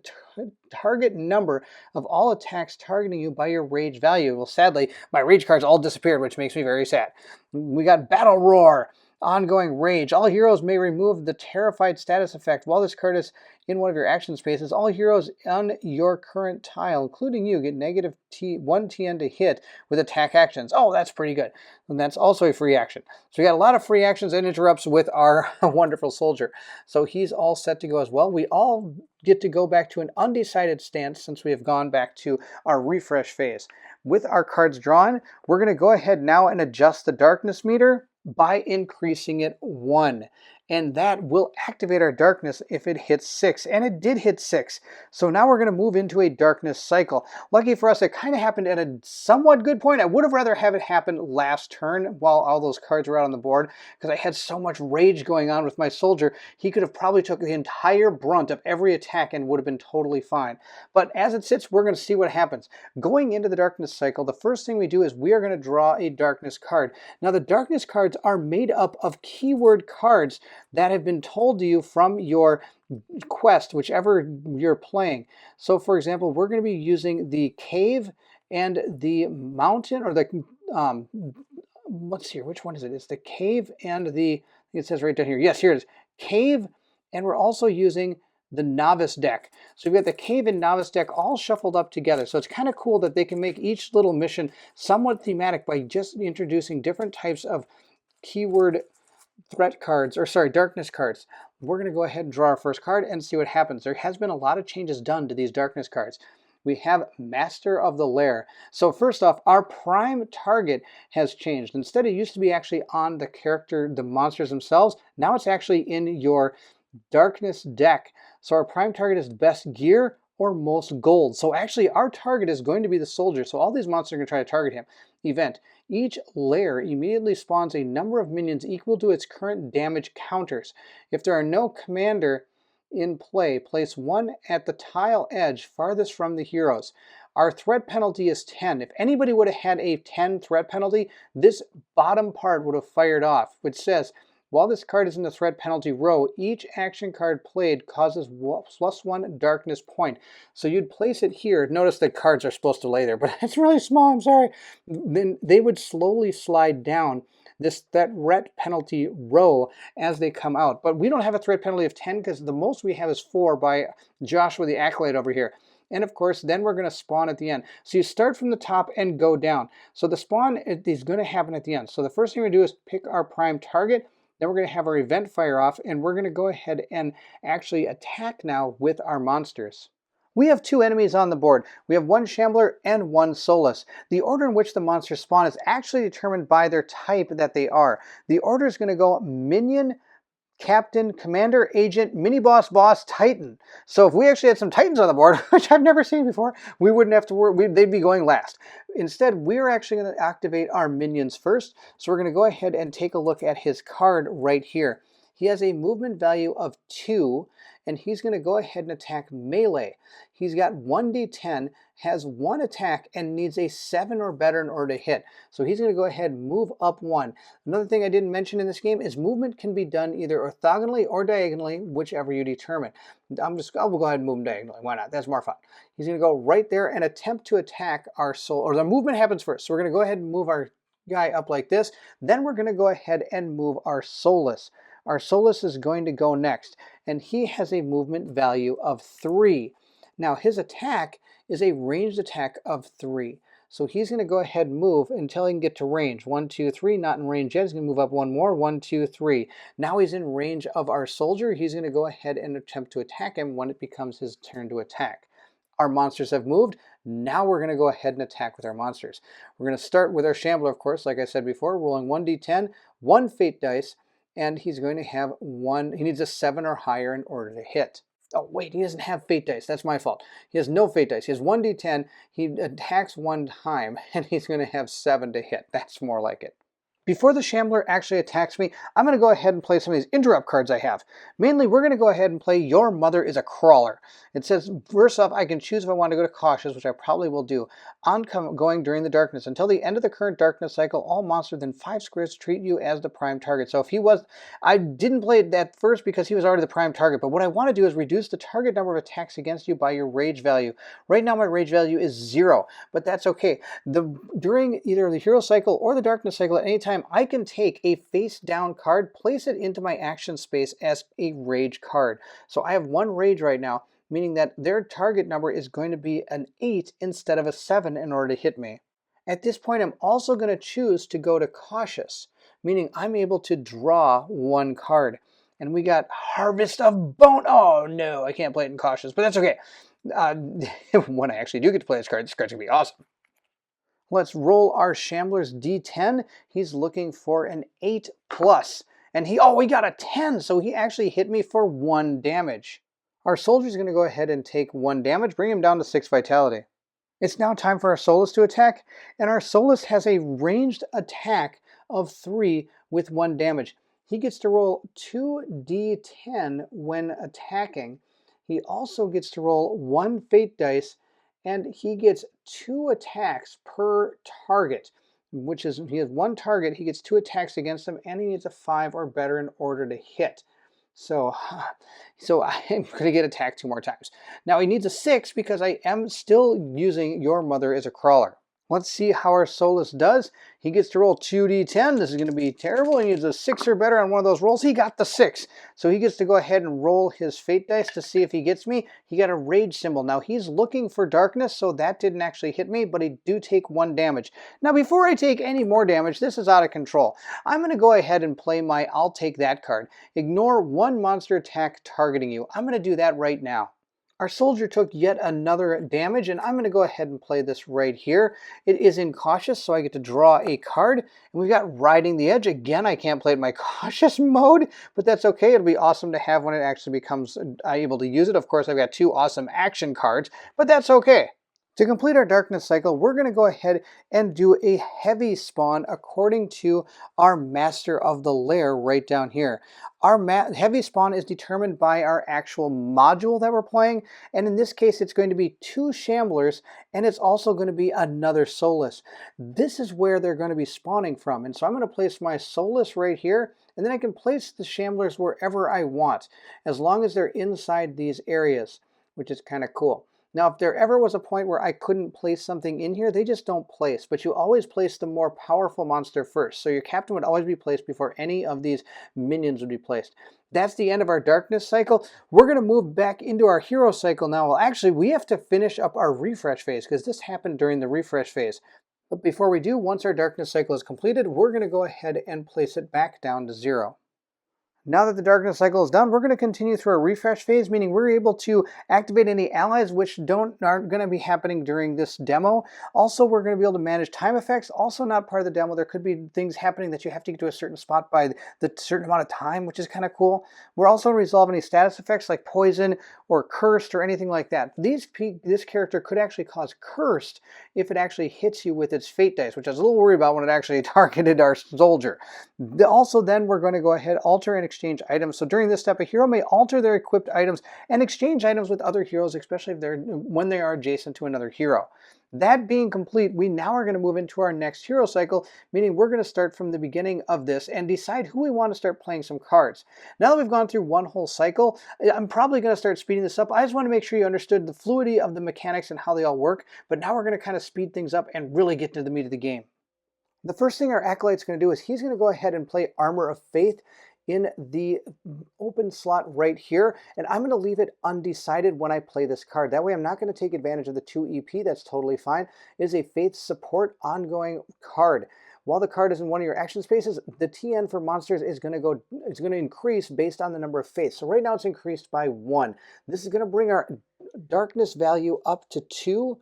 Speaker 1: target number of all attacks targeting you by your rage value. Well, sadly, my rage cards all disappeared, which makes me very sad. We got Battle Roar. Ongoing Rage. All heroes may remove the Terrified status effect. While this card is in one of your action spaces, all heroes on your current tile, including you, get -1 TN to hit with attack actions. Oh, that's pretty good. And that's also a free action. So we got a lot of free actions and interrupts with our wonderful soldier. So he's all set to go as well. We all get to go back to an undecided stance since we have gone back to our refresh phase. With our cards drawn, we're going to go ahead now and adjust the darkness meter by increasing it 1. And that will activate our darkness if it hits 6. And it did hit 6. So now we're going to move into a darkness cycle. Lucky for us, it kind of happened at a somewhat good point. I would have rather have it happen last turn while all those cards were out on the board, because I had so much rage going on with my soldier. He could have probably took the entire brunt of every attack and would have been totally fine. But as it sits, we're going to see what happens. Going into the darkness cycle, the first thing we do is we are going to draw a darkness card. Now the darkness cards are made up of keyword cards that have been told to you from your quest, whichever you're playing. So for example, we're going to be using the cave and the mountain, or the let's see here, which one is it? It's the cave and the, it says right down here, yes, here it is, cave, and we're also using the novice deck. So we've got the cave and novice deck all shuffled up together. So it's kind of cool that they can make each little mission somewhat thematic by just introducing different types of keyword threat cards, or sorry, darkness cards. We're going to go ahead and draw our first card and see what happens. There has been a lot of changes done to these darkness cards. We have Master of the Lair. So first off, our prime target has changed. Instead, it used to be actually on the character, the monsters themselves. Now it's actually in your darkness deck. So our prime target is best gear or most gold. So actually our target is going to be the soldier. So all these monsters are going to try to target him. Event. Each lair immediately spawns a number of minions equal to its current damage counters. If there are no commander in play, place 1 at the tile edge farthest from the heroes. Our threat penalty is 10. If anybody would have had a 10 threat penalty, this bottom part would have fired off, which says, while this card is in the threat penalty row, each action card played causes +1 darkness point. So you'd place it here. Notice the cards are supposed to lay there, but it's really small, I'm sorry. Then they would slowly slide down that threat penalty row as they come out. But we don't have a threat penalty of 10 because the most we have is 4 by Joshua the Acolyte over here. And of course, then we're going to spawn at the end. So you start from the top and go down. So the spawn is going to happen at the end. So the first thing we do is pick our prime target. Then we're going to have our event fire off, and we're going to go ahead and actually attack now with our monsters. We have 2 enemies on the board. We have 1 Shambler and 1 Soulless. The order in which the monsters spawn is actually determined by their type that they are. The order is going to go Minion, Captain, Commander, Agent, Mini-Boss, Boss, Titan. So if we actually had some Titans on the board, which I've never seen before, we wouldn't have to worry, they'd be going last. Instead, we're actually going to activate our minions first. So we're going to go ahead and take a look at his card right here. He has a movement value of 2, and he's going to go ahead and attack melee. He's got 1d10, has 1 attack, and needs a 7 or better in order to hit. So he's going to go ahead and move up 1. Another thing I didn't mention in this game is movement can be done either orthogonally or diagonally, whichever you determine. I'll go ahead and move him diagonally. Why not? That's more fun. He's going to go right there and attempt to attack our soul, or the movement happens first. So we're going to go ahead and move our guy up like this. Then we're going to go ahead and move our Soulless. Our Soulless is going to go next, and he has a movement value of 3. Now his attack is a ranged attack of 3. So he's going to go ahead and move until he can get to range. 1, 2, 3, not in range yet. He's going to move up 1 more. 1, 2, 3. Now he's in range of our soldier. He's going to go ahead and attempt to attack him when it becomes his turn to attack. Our monsters have moved. Now we're going to go ahead and attack with our monsters. We're going to start with our Shambler, of course, like I said before, rolling 1d10, 1 fate dice, and he's going to have 1, he needs a 7 or higher in order to hit. Oh wait, he doesn't have fate dice, that's my fault. He has no fate dice, he has 1d10, he attacks 1 time, and he's going to have 7 to hit. That's more like it. Before the Shambler actually attacks me, I'm going to go ahead and play some of these interrupt cards I have. Mainly, we're going to go ahead and play Your Mother is a Crawler. It says, first off, I can choose if I want to go to Cautious, which I probably will do. Ongoing during the darkness. Until the end of the current darkness cycle, all monsters within 5 squares treat you as the prime target. So if he was, I didn't play it at first because he was already the prime target, but what I want to do is reduce the target number of attacks against you by your rage value. Right now my rage value is 0, but that's okay. During either the hero cycle or the darkness cycle at any time, I can take a face down card, place it into my action space as a rage card. So I have 1 rage right now, meaning that their target number is going to be an 8 instead of a 7 in order to hit me. At this point, I'm also going to choose to go to Cautious, meaning I'm able to draw 1 card. And we got Harvest of Bone. Oh no, I can't play it in Cautious, but that's okay. When I actually do get to play this card's going to be awesome. Let's roll our Shambler's D10. He's looking for an 8+. And he got a 10, so he actually hit me for 1 damage. Our soldier's going to go ahead and take 1 damage, bring him down to 6 vitality. It's now time for our Soulless to attack, and our Soulless has a ranged attack of 3 with 1 damage. He gets to roll 2d10 when attacking. He also gets to roll 1 fate dice, and he gets 2 attacks per target, which is, he has 1 target, he gets 2 attacks against him, and he needs a 5 or better in order to hit. So I'm going to get attacked 2 more times. Now he needs a 6 because I am still using Your Mother as a Crawler. Let's see how our Soulless does. He gets to roll 2d10. This is going to be terrible. He needs a 6 or better on one of those rolls. He got the 6. So he gets to go ahead and roll his fate dice to see if he gets me. He got a rage symbol. Now he's looking for darkness, so that didn't actually hit me, but he do take 1 damage. Now before I take any more damage, this is out of control. I'm going to go ahead and play my I'll take that card. Ignore 1 monster attack targeting you. I'm going to do that right now. Our soldier took yet another damage, and I'm going to go ahead and play this right here. It is in Cautious, so I get to draw a card. And we've got Riding the Edge. Again, I can't play it in my Cautious mode, but that's okay. It'll be awesome to have when it actually becomes able to use it. Of course, I've got 2 awesome action cards, but that's okay. To complete our darkness cycle, we're going to go ahead and do a heavy spawn according to our master of the lair right down here. Our heavy spawn is determined by our actual module that we're playing, and in this case it's going to be 2 Shamblers, and it's also going to be another Soulless. This is where they're going to be spawning from, and so I'm going to place my Soulless right here, and then I can place the Shamblers wherever I want, as long as they're inside these areas, which is kind of cool. Now, if there ever was a point where I couldn't place something in here, they just don't place, but you always place the more powerful monster first. So your captain would always be placed before any of these minions would be placed. That's the end of our darkness cycle. We're going to move back into our hero cycle now. Well, actually, we have to finish up our refresh phase because this happened during the refresh phase. But before we do, once our darkness cycle is completed, we're going to go ahead and place it back down to 0. Now that the darkness cycle is done, we're going to continue through a refresh phase, meaning we're able to activate any allies which aren't going to be happening during this demo. Also, we're going to be able to manage time effects, also not part of the demo. There could be things happening that you have to get to a certain spot by the certain amount of time, which is kind of cool. We're also going to resolve any status effects like poison or cursed or anything like that. This character could actually cause cursed if it actually hits you with its fate dice, which I was a little worried about when it actually targeted our soldier. Also, then we're going to go ahead, alter and exchange items. So during this step, a hero may alter their equipped items and exchange items with other heroes, especially when they are adjacent to another hero. That being complete, we now are going to move into our next hero cycle, meaning we're going to start from the beginning of this and decide who we want to start playing some cards. Now that we've gone through one whole cycle, I'm probably going to start speeding this up. I just want to make sure you understood the fluidity of the mechanics and how they all work, but now we're going to kind of speed things up and really get to the meat of the game. The first thing our Acolyte's going to do is he's going to go ahead and play Armor of Faith in the open slot right here, and I'm going to leave it undecided when I play this card. That way I'm not going to take advantage of the 2 EP. That's totally fine. It is a Faith Support ongoing card. While the card is in one of your action spaces, the TN for monsters is going to increase based on the number of faiths. So right now it's increased by 1. This is going to bring our darkness value up to 2.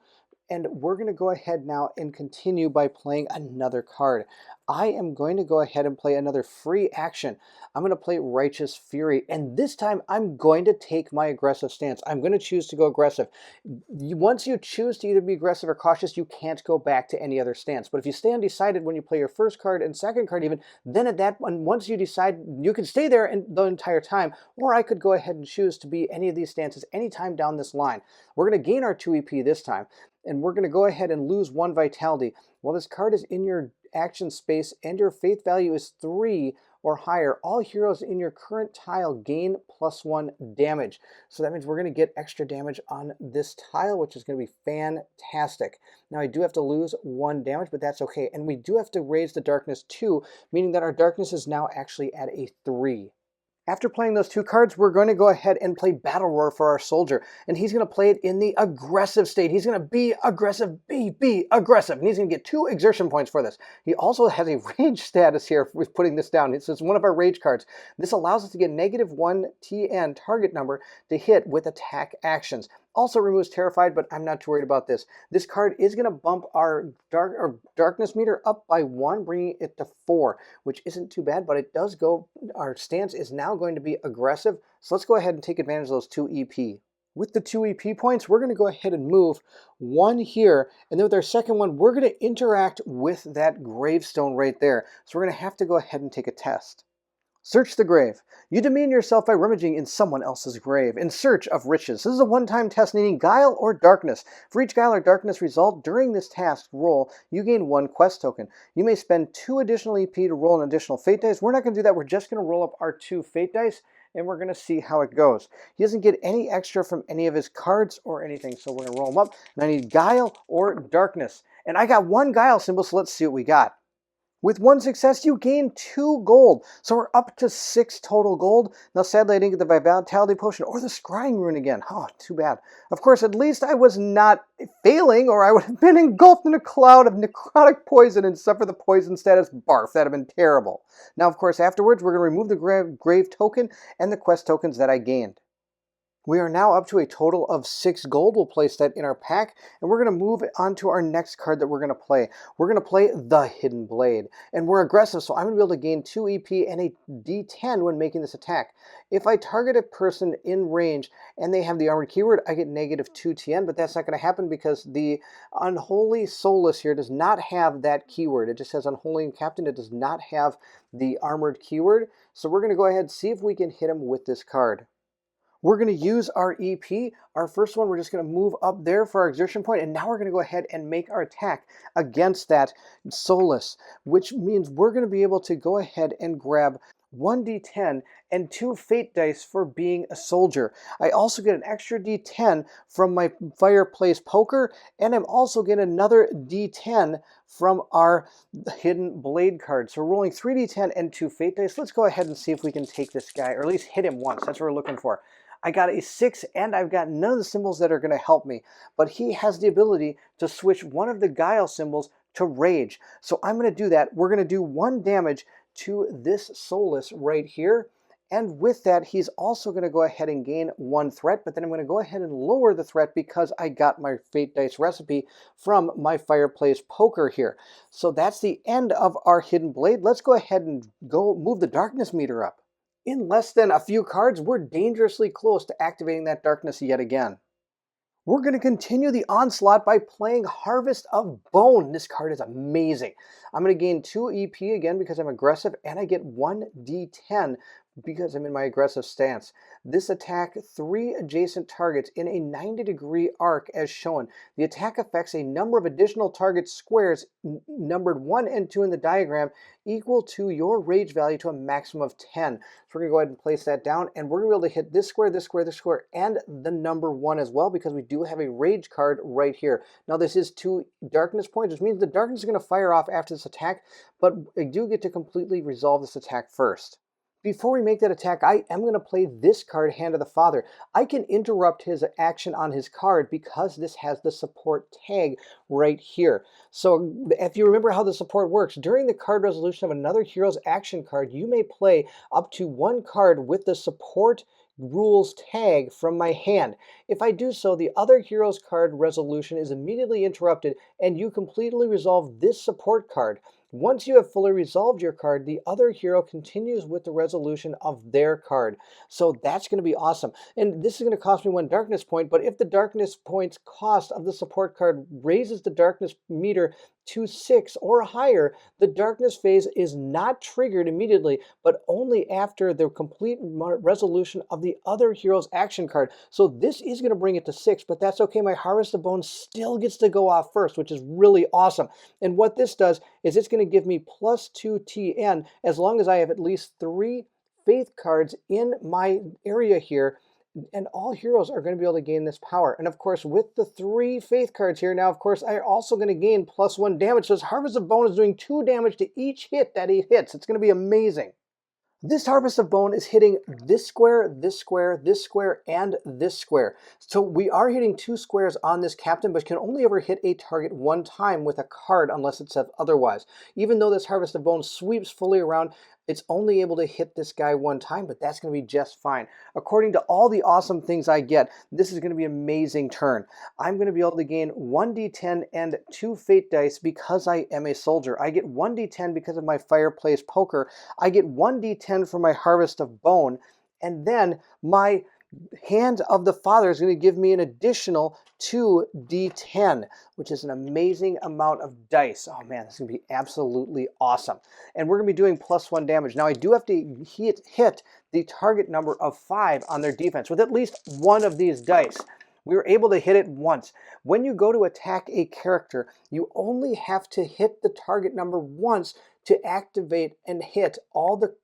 Speaker 1: And we're going to go ahead now and continue by playing another card. I am going to go ahead and play another free action. I'm going to play Righteous Fury, and this time I'm going to take my aggressive stance. I'm going to choose to go aggressive. Once you choose to either be aggressive or cautious, you can't go back to any other stance. But if you stay undecided when you play your first card and second card even, then at that one, once you decide, you can stay there the entire time, or I could go ahead and choose to be any of these stances anytime down this line. We're going to gain our 2 EP this time, and we're going to go ahead and lose 1 vitality. While this card is in your action space and your faith value is 3 or higher, all heroes in your current tile gain +1 damage. So that means we're going to get extra damage on this tile, which is going to be fantastic. Now I do have to lose 1 damage, but that's okay. And we do have to raise the darkness 2, meaning that our darkness is now actually at a 3. After playing those 2 cards, we're going to go ahead and play Battle Roar for our soldier. And he's going to play it in the aggressive state. He's going to be aggressive, be aggressive. And he's going to get 2 exertion points for this. He also has a rage status here with putting this down. So it's one of our rage cards. This allows us to get -1 TN target number to hit with attack actions. Also removes Terrified, but I'm not too worried about this. This card is going to bump our darkness meter up by 1, bringing it to 4, which isn't too bad, but it does go, our stance is now going to be aggressive. So let's go ahead and take advantage of those 2 EP. With the 2 EP points, we're going to go ahead and move 1 here, and then with our second one, we're going to interact with that gravestone right there. So we're going to have to go ahead and take a test. Search the grave. You demean yourself by rummaging in someone else's grave in search of riches. This is a one-time test needing guile or darkness. For each guile or darkness result during this task roll, you gain 1 quest token. You may spend 2 additional EP to roll an additional fate dice. We're not going to do that. We're just going to roll up our 2 fate dice, and we're going to see how it goes. He doesn't get any extra from any of his cards or anything, so we're going to roll them up. And I need guile or darkness. And I got 1 guile symbol, so let's see what we got. With 1 success, you gain 2 gold. So we're up to 6 total gold. Now, sadly, I didn't get the Vitality Potion or the Scrying Rune again. Oh, too bad. Of course, at least I was not failing, or I would have been engulfed in a cloud of necrotic poison and suffer the poison status barf. That would have been terrible. Now, of course, afterwards, we're going to remove the grave token and the quest tokens that I gained. We are now up to a total of 6 gold. We'll place that in our pack, and we're going to move on to our next card that we're going to play. We're going to play the Hidden Blade, and we're aggressive, so I'm going to be able to gain 2 EP and a D10 when making this attack. If I target a person in range and they have the armored keyword, I get -2 TN, but that's not going to happen because the Unholy Soulless here does not have that keyword. It just says Unholy Captain. It does not have the armored keyword, so we're going to go ahead and see if we can hit him with this card. We're going to use our EP. Our first one, we're just going to move up there for our exertion point, and now we're going to go ahead and make our attack against that Soulless, which means we're going to be able to go ahead and grab 1d10 and 2 fate dice for being a soldier. I also get an extra d10 from my fireplace poker, and I'm also getting another d10 from our hidden blade card. So we're rolling 3d10 and 2 fate dice. Let's go ahead and see if we can take this guy, or at least hit him once. That's what we're looking for. I got a 6, and I've got none of the symbols that are going to help me, but he has the ability to switch one of the guile symbols to rage. So I'm going to do that. We're going to do 1 damage to this Soulless right here. And with that, he's also going to go ahead and gain 1 threat, but then I'm going to go ahead and lower the threat because I got my Fate Dice recipe from my Fireplace Poker here. So that's the end of our Hidden Blade. Let's go ahead and go move the darkness meter up. In less than a few cards, we're dangerously close to activating that darkness yet again. We're going to continue the onslaught by playing Harvest of Bone. This card is amazing. I'm going to gain 2 EP again because I'm aggressive, and I get 1d10 because I'm in my aggressive stance. This attack 3 adjacent targets in a 90-degree arc as shown. The attack affects a number of additional target squares numbered 1 and 2 in the diagram equal to your rage value to a maximum of 10. So we're going to go ahead and place that down, and we're going to be able to hit this square, this square, this square, and the number 1 as well because we do have a rage card right here. Now this is 2 darkness points, which means the darkness is going to fire off after this attack, but I do get to completely resolve this attack first. Before we make that attack, I am going to play this card, Hand of the Father. I can interrupt his action on his card because this has the support tag right here. So if you remember how the support works, during the card resolution of another hero's action card, you may play up to 1 card with the support rules tag from my hand. If I do so, the other hero's card resolution is immediately interrupted and you completely resolve this support card. Once you have fully resolved your card, the other hero continues with the resolution of their card. So that's going to be awesome. And this is going to cost me 1 darkness point, but if the darkness points cost of the support card raises the darkness meter to 6 or higher, the darkness phase is not triggered immediately, but only after the complete resolution of the other hero's action card. So this is going to bring it to 6, but that's okay. My Harvest of Bone still gets to go off first, which is really awesome. And what this does is it's going to give me +2 TN as long as I have at least 3 faith cards in my area here, and all heroes are going to be able to gain this power. And of course, with the 3 faith cards here, now of course I'm also going to gain +1 damage. So this Harvest of Bone is doing 2 damage to each hit that he hits. It's going to be amazing. This Harvest of Bone is hitting this square, this square, this square, and this square. So we are hitting 2 squares on this captain, but can only ever hit a target 1 time with a card unless it says otherwise. Even though this Harvest of Bone sweeps fully around, it's only able to hit this guy 1 time, but that's going to be just fine. According to all the awesome things I get, this is going to be an amazing turn. I'm going to be able to gain 1d10 and 2 fate dice because I am a soldier. I get 1d10 because of my Fireplace Poker. I get 1d10 for my Harvest of Bone, and then my Hand of the Father is going to give me an additional 2d10, which is an amazing amount of dice. Oh man, this is going to be absolutely awesome. And we're going to be doing +1 damage. Now I do have to hit the target number of 5 on their defense with at least 1 of these dice. We were able to hit it once. When you go to attack a character, you only have to hit the target number once to activate and hit all the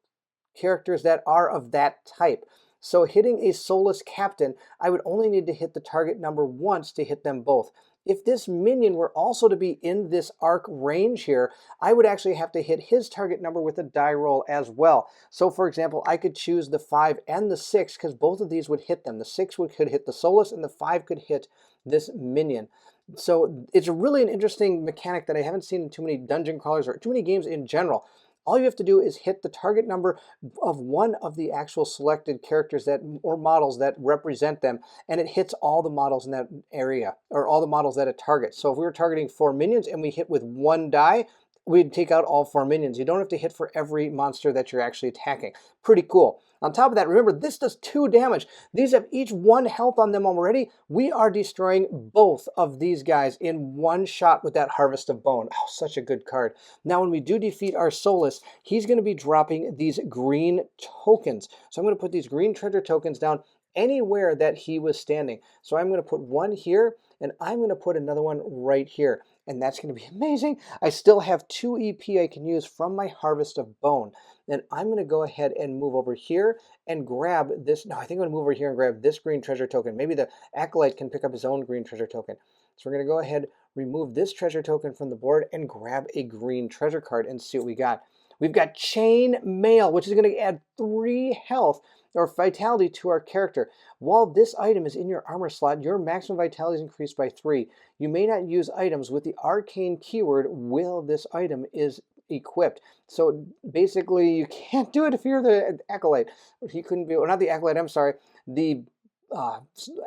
Speaker 1: characters that are of that type. So hitting a soulless captain, I would only need to hit the target number once to hit them both. If this minion were also to be in this arc range here, I would actually have to hit his target number with a die roll as well. So for example, I could choose the 5 and the 6 because both of these would hit them. The 6 could hit the soulless and the 5 could hit this minion. So it's really an interesting mechanic that I haven't seen in too many dungeon crawlers or too many games in general. All you have to do is hit the target number of 1 of the actual selected characters or models that represent them, and it hits all the models in that area, or all the models that it targets. So if we were targeting 4 minions and we hit with 1 die, we'd take out all 4 minions. You don't have to hit for every monster that you're actually attacking. Pretty cool. On top of that, remember, this does 2 damage. These have each 1 health on them already. We are destroying both of these guys in 1 shot with that Harvest of Bone. Oh, such a good card. Now, when we do defeat our Soulless, he's going to be dropping these green tokens. So I'm going to put these green treasure tokens down anywhere that he was standing. So I'm going to put 1 here, and I'm going to put another one right here. And that's going to be amazing. I still have 2 EP I can use from my Harvest of Bone. And I'm going to go ahead and move over here and grab this. No, I think I'm going to move over here and grab this green treasure token. Maybe the Acolyte can pick up his own green treasure token. So we're going to go ahead, remove this treasure token from the board, and grab a green treasure card and see what we got. We've got Chain Mail, which is going to add 3 health or vitality to our character. While this item is in your armor slot, your maximum vitality is increased by 3. You may not use items with the arcane keyword while this item is equipped. So basically, you can't do it if you're the Acolyte. He couldn't be, or not the Acolyte, I'm sorry, the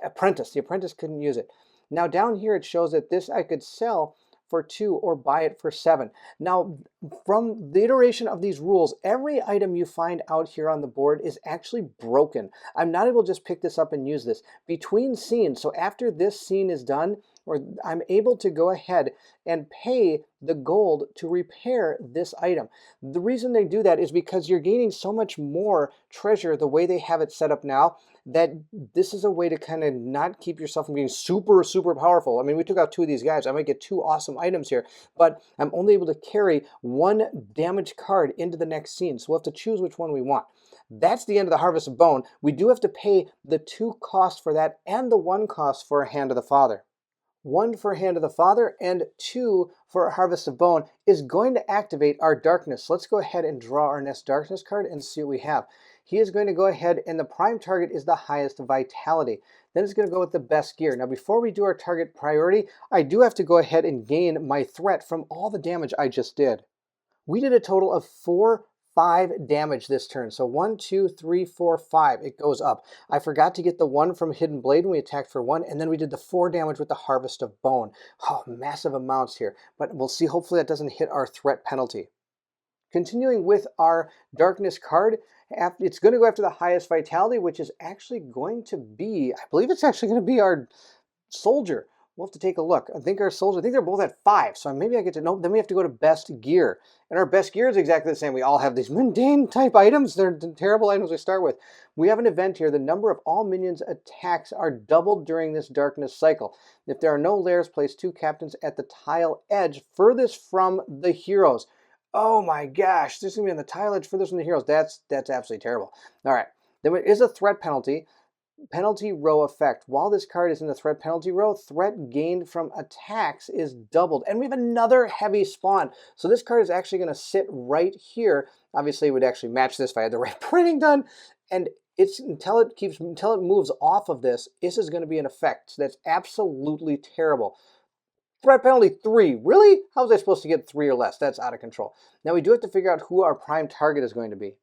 Speaker 1: Apprentice. The Apprentice couldn't use it. Now down here it shows that this I could sell for 2 or buy it for 7. Now from the iteration of these rules, every item you find out here on the board is actually broken. I'm not able to just pick this up and use this. Between scenes, so after this scene is done, or I'm able to go ahead and pay the gold to repair this item. The reason they do that is because you're gaining so much more treasure the way they have it set up now, that this is a way to kind of not keep yourself from being super, super powerful. I mean, we took out 2 of these guys. I might get 2 awesome items here, but I'm only able to carry 1 damaged card into the next scene. So we'll have to choose which one we want. That's the end of the Harvest of Bone. We do have to pay the 2 costs for that and the 1 cost for a Hand of the Father. 1 for Hand of the Father and 2 for Harvest of Bone is going to activate our Darkness. Let's go ahead and draw our next Darkness card and see what we have. He is going to go ahead, and the prime target is the highest vitality. Then it's going to go with the best gear. Now before we do our target priority, I do have to go ahead and gain my threat from all the damage I just did. We did a total of 5 damage this turn. So 1, 2, 3, 4, 5. It goes up. I forgot to get the 1 from Hidden Blade when we attacked for 1, and then we did the 4 damage with the Harvest of Bone. Oh, massive amounts here. But we'll see. Hopefully that doesn't hit our threat penalty. Continuing with our Darkness card, it's going to go after the highest vitality, which is actually going to be, I believe it's actually going to be our Soldier. We'll have to take a look. I think our Soldier, I think they're both at 5, so maybe I get to, nope, then we have to go to Best Gear. And our Best Gear is exactly the same. We all have these mundane type items. They're the terrible items we start with. We have an event here. The number of all minions attacks are doubled during this Darkness cycle. If there are no lairs, place 2 captains at the tile edge furthest from the heroes. Oh my gosh, this is going to be on the tile edge furthest from the heroes. That's absolutely terrible. All right, then there is a threat penalty. Penalty row effect. While this card is in the threat penalty row, threat gained from attacks is doubled. And we have another heavy spawn. So this card is actually going to sit right here. Obviously, it would actually match this if I had the right printing done. And it's until it moves off of this, this is going to be an effect. So that's absolutely terrible. Threat penalty 3. Really? How was I supposed to get 3 or less? That's out of control. Now we do have to figure out who our prime target is going to be.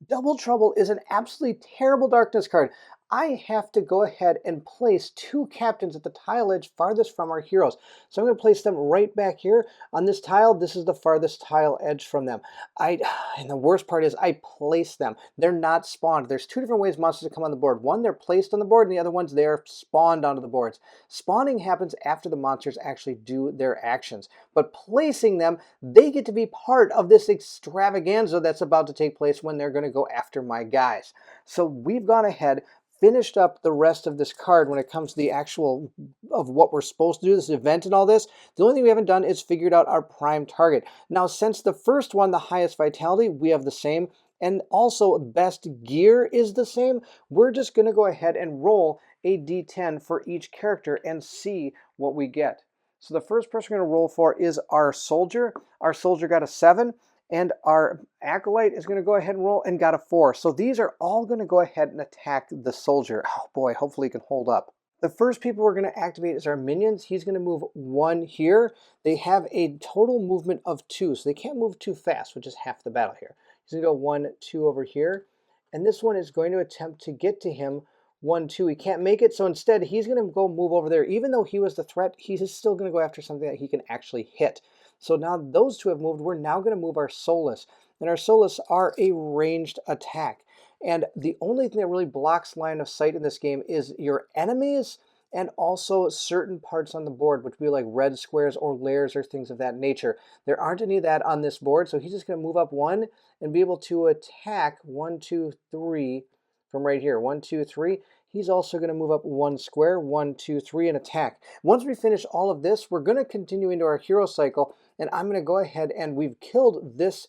Speaker 1: Double Trouble is an absolutely terrible Darkness card. I have to go ahead and place 2 captains at the tile edge farthest from our heroes. So I'm going to place them right back here on this tile. This is the farthest tile edge from them. And the worst part is I place them. They're not spawned. There's 2 different ways monsters come on the board. One, they're placed on the board, and the other ones, they're spawned onto the boards. Spawning happens after the monsters actually do their actions. But placing them, they get to be part of this extravaganza that's about to take place when they're going to go after my guys. So we've gone ahead, finished up the rest of this card when it comes to the actual of what we're supposed to do, this event and all this. The only thing we haven't done is figured out our prime target. Now, since the first one, the highest vitality, we have the same, and also best gear is the same, we're just going to go ahead and roll a d10 for each character and see what we get. So the first person we're going to roll for is our Soldier. Our Soldier got a 7. And our Acolyte is going to go ahead and roll and got a 4. So these are all going to go ahead and attack the Soldier. Oh boy, hopefully he can hold up. The first people we're going to activate is our minions. He's going to move 1 here. They have a total movement of 2, so they can't move too fast, which is half the battle here. He's going to go 1, 2 over here. And this one is going to attempt to get to him 1, 2. He can't make it, so instead he's going to go move over there. Even though he was the threat, he's still going to go after something that he can actually hit. So now those 2 have moved. We're now going to move our Solus. And our Solus are a ranged attack. And the only thing that really blocks line of sight in this game is your enemies and also certain parts on the board, which would be like red squares or lairs or things of that nature. There aren't any of that on this board, so he's just going to move up 1 and be able to attack 1, 2, 3 from right here. 1, 2, 3. He's also going to move up 1 square, 1, 2, 3, and attack. Once we finish all of this, we're going to continue into our hero cycle, and I'm going to go ahead and we've killed this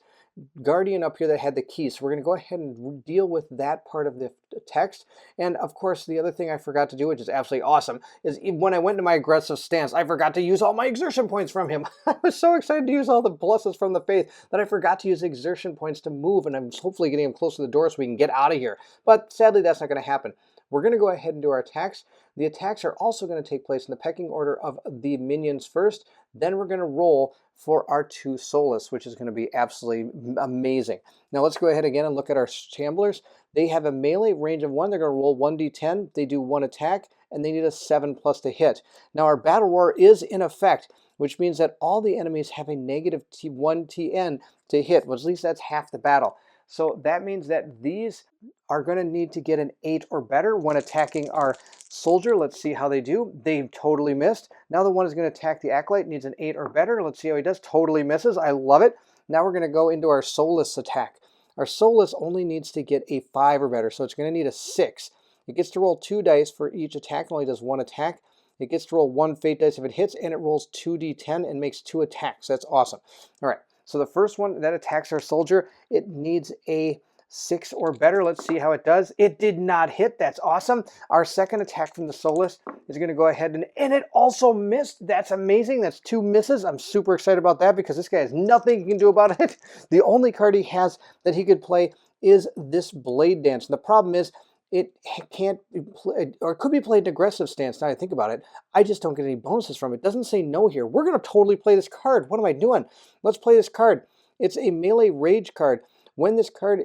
Speaker 1: guardian up here that had the key. So we're going to go ahead and deal with that part of the text. And of course, the other thing I forgot to do, which is absolutely awesome, is when I went to my aggressive stance, I forgot to use all my exertion points from him. I was so excited to use all the pluses from the faith that I forgot to use exertion points to move, and I'm hopefully getting him close to the door so we can get out of here. But sadly, that's not going to happen. We're going to go ahead and do our attacks. The attacks are also going to take place in the pecking order of the minions first. Then we're going to roll for our 2 Solus, which is going to be absolutely amazing. Now let's go ahead again and look at our Shamblers. They have a melee range of 1. They're going to roll 1d10. They do 1 attack, and they need a 7+ to hit. Now our Battle Roar is in effect, which means that all the enemies have a negative 1 TN to hit, which at least that's half the battle. So that means that these are going to need to get an 8 or better when attacking our soldier. Let's see how they do. They totally missed. Now the one is going to attack the acolyte, needs an 8 or better. Let's see how he does. Totally misses. I love it. Now we're going to go into our Solus attack. Our Solus only needs to get a 5 or better, so it's going to need a 6. It gets to roll 2 dice for each attack. It only does 1 attack. It gets to roll 1 fate dice if it hits, and it rolls 2d10 and makes 2 attacks. That's awesome. All right. So the first one that attacks our soldier, it needs a 6 or better. Let's see how it does. It did not hit. That's awesome. Our second attack from the Solus is going to go ahead and it also missed. That's amazing. That's 2 misses. I'm super excited about that because this guy has nothing he can do about it. The only card he has that he could play is this Blade Dance. And the problem is it can't be played, or it could be played in aggressive stance. Now I think about it, I just don't get any bonuses from it. It doesn't say no here. We're going to totally play this card. What am I doing? Let's play this card. It's a melee rage card. When this card,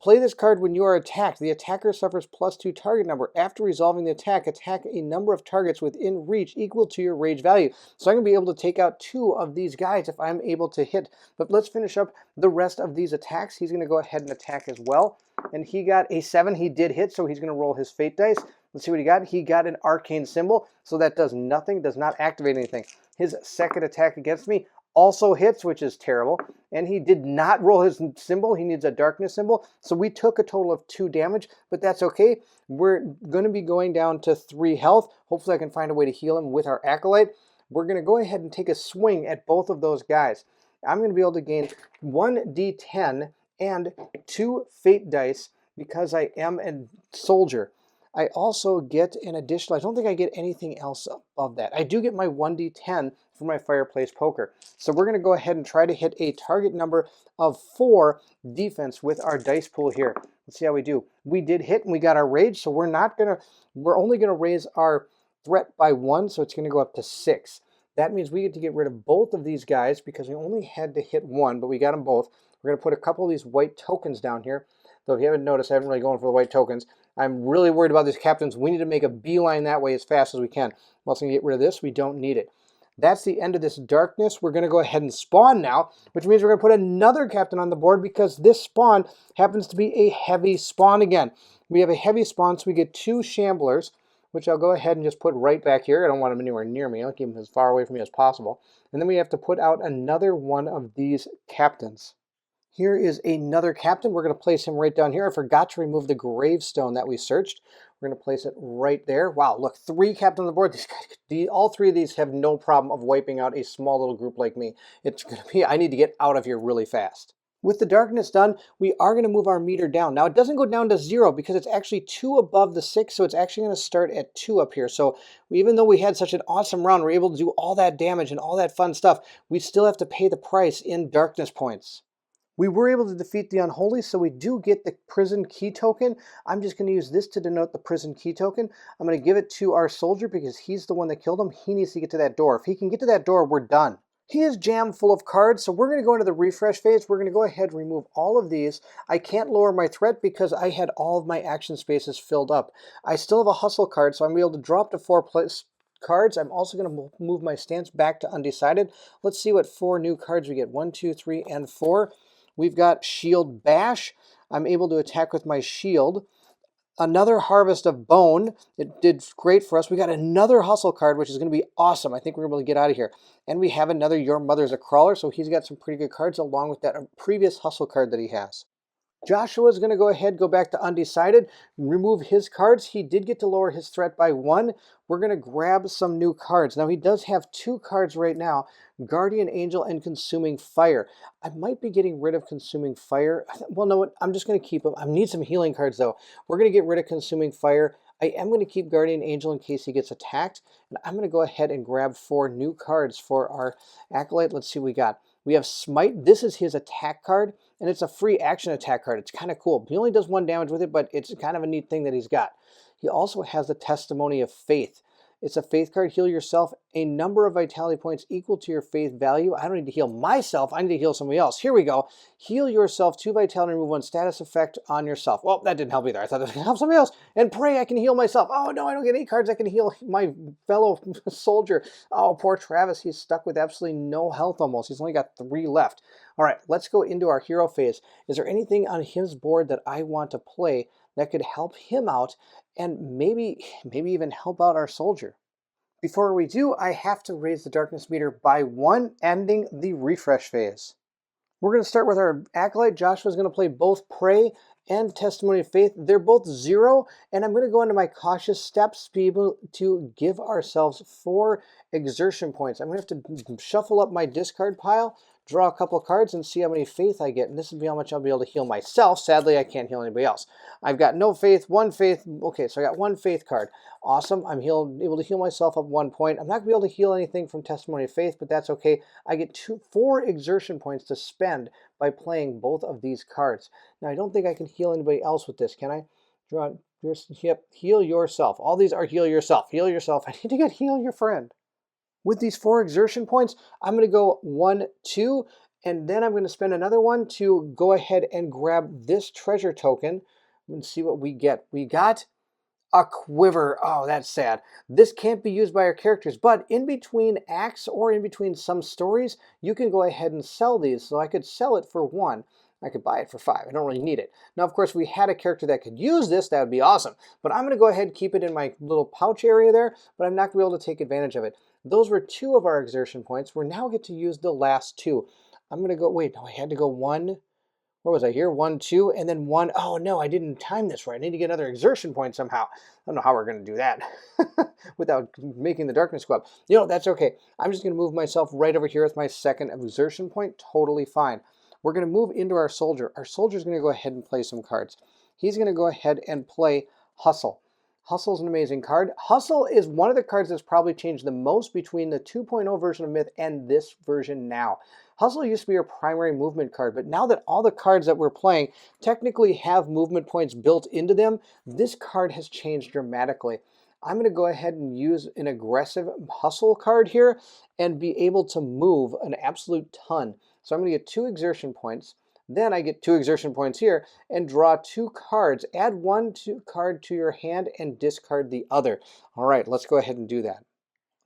Speaker 1: play this card when you are attacked. The attacker suffers +2 target number. After resolving the attack a number of targets within reach equal to your rage value. So I'm going to be able to take out 2 of these guys if I'm able to hit. But let's finish up the rest of these attacks. He's going to go ahead and attack as well. And he got a 7. He did hit, so he's going to roll his fate dice. Let's see what he got. He got an arcane symbol, so that does nothing, does not activate anything. His second attack against me also hits, which is terrible. And he did not roll his symbol. He needs a darkness symbol. So we took a total of 2 damage, but that's okay. We're going to be going down to 3 health. Hopefully I can find a way to heal him with our acolyte. We're going to go ahead and take a swing at both of those guys. I'm going to be able to gain 1d10 and 2 fate dice because I am a soldier. I also get an additional, I don't think I get anything else above that. I do get my 1d10 for my fireplace poker. So we're going to go ahead and try to hit a target number of 4 defense with our dice pool here. Let's see how we do. We did hit and we got our rage, so we're only going to raise our threat by 1, so it's going to go up to 6. That means we get to get rid of both of these guys because we only had to hit 1, but we got them both. We're going to put a couple of these white tokens down here. Though if you haven't noticed, I haven't really gone for the white tokens. I'm really worried about these captains. We need to make a beeline that way as fast as we can. I'm also going to get rid of this. We don't need it. That's the end of this darkness. We're going to go ahead and spawn now, which means we're going to put another captain on the board because this spawn happens to be a heavy spawn again. We have a heavy spawn, so we get 2 Shamblers, which I'll go ahead and just put right back here. I don't want them anywhere near me. I'll keep them as far away from me as possible. And then we have to put out another one of these captains. Here is another captain. We're going to place him right down here. I forgot to remove the gravestone that we searched. We're going to place it right there. Wow, look, 3 captains on the board. All 3 of these have no problem of wiping out a small little group like me. It's going to be, I need to get out of here really fast. With the darkness done, we are going to move our meter down. Now, it doesn't go down to 0 because it's actually 2 above the 6, so it's actually going to start at 2 up here. So even though we had such an awesome round, we're able to do all that damage and all that fun stuff, we still have to pay the price in darkness points. We were able to defeat the Unholy, so we do get the prison key token. I'm just going to use this to denote the prison key token. I'm going to give it to our soldier because he's the one that killed him. He needs to get to that door. If he can get to that door, we're done. He is jammed full of cards, so we're going to go into the refresh phase. We're going to go ahead and remove all of these. I can't lower my threat because I had all of my action spaces filled up. I still have a hustle card, so I'm going to be able to drop to 4 cards. I'm also going to move my stance back to undecided. Let's see what 4 new cards we get. 1, 2, 3, and 4. We've got Shield Bash. I'm able to attack with my shield. Another Harvest of Bone. It did great for us. We got another Hustle card, which is going to be awesome. I think we're able to get out of here. And we have another Your Mother's a Crawler, so he's got some pretty good cards along with that previous Hustle card that he has. Joshua's going to go ahead, go back to undecided, remove his cards. He did get to lower his threat by 1. We're going to grab some new cards. Now, he does have 2 cards right now, Guardian Angel and Consuming Fire. I might be getting rid of Consuming Fire. Well, no, I'm just going to keep them. I need some healing cards, though. We're going to get rid of Consuming Fire. I am going to keep Guardian Angel in case he gets attacked. And I'm going to go ahead and grab 4 new cards for our Acolyte. Let's see what we got. We have Smite. This is his attack card, and it's a free action attack card. It's kind of cool. He only does 1 damage with it, but it's kind of a neat thing that he's got. He also has the Testimony of Faith. It's a faith card. Heal yourself a number of vitality points equal to your faith value. I don't need to heal myself. I need to heal somebody else. Here we go. Heal yourself 2 vitality, remove 1 status effect on yourself. Well, that didn't help either. I thought that would help somebody else. And pray I can heal myself. Oh, no, I don't get any cards. I can heal my fellow soldier. Oh, poor Travis. He's stuck with absolutely no health almost. He's only got 3 left. All right, let's go into our hero phase. Is there anything on his board that I want to play that could help him out and maybe even help out our soldier? Before we do, I have to raise the darkness meter by 1, ending the refresh phase. We're going to start with our Acolyte. Joshua's going to play both Pray and Testimony of Faith. They're both 0, and I'm going to go into my cautious steps to be able to give ourselves 4 exertion points. I'm going to have to shuffle up my discard pile, draw a couple cards, and see how many faith I get. And this will be how much I'll be able to heal myself. Sadly, I can't heal anybody else. I've got no faith, 1 faith. Okay, so I got 1 faith card. Awesome. I'm able to heal myself up 1 point. I'm not going to be able to heal anything from Testimony of Faith, but that's okay. I get 4 exertion points to spend by playing both of these cards. Now, I don't think I can heal anybody else with this, can I? Draw. Yep, heal yourself. All these are heal yourself. Heal yourself. I need to get heal your friend. With these 4 exertion points, I'm going to go 1, 2, and then I'm going to spend another 1 to go ahead and grab this treasure token and see what we get. We got a quiver. Oh, that's sad. This can't be used by our characters, but in between acts or in between some stories, you can go ahead and sell these. So I could sell it for 1. I could buy it for 5. I don't really need it. Now, of course, we had a character that could use this. That would be awesome. But I'm going to go ahead and keep it in my little pouch area there, but I'm not going to be able to take advantage of it. Those were 2 of our exertion points. We now get to use the last 2. I'm going to go, wait, no, I had to go 1. Where was I here? 1, 2, and then 1. Oh, no, I didn't time this right. I need to get another exertion point somehow. I don't know how we're going to do that without making the darkness go up. You know, that's okay. I'm just going to move myself right over here with my 2nd exertion point. Totally fine. We're going to move into our soldier. Our soldier's going to go ahead and play some cards. He's going to go ahead and play Hustle. Hustle's an amazing card. Hustle is one of the cards that's probably changed the most between the 2.0 version of Myth and this version now. Hustle used to be your primary movement card, but now that all the cards that we're playing technically have movement points built into them, this card has changed dramatically. I'm going to go ahead and use an aggressive Hustle card here and be able to move an absolute ton. So I'm going to get 2 exertion points. Then I get 2 exertion points here and draw 2 cards. Add 1 card to your hand and discard the other. All right, let's go ahead and do that.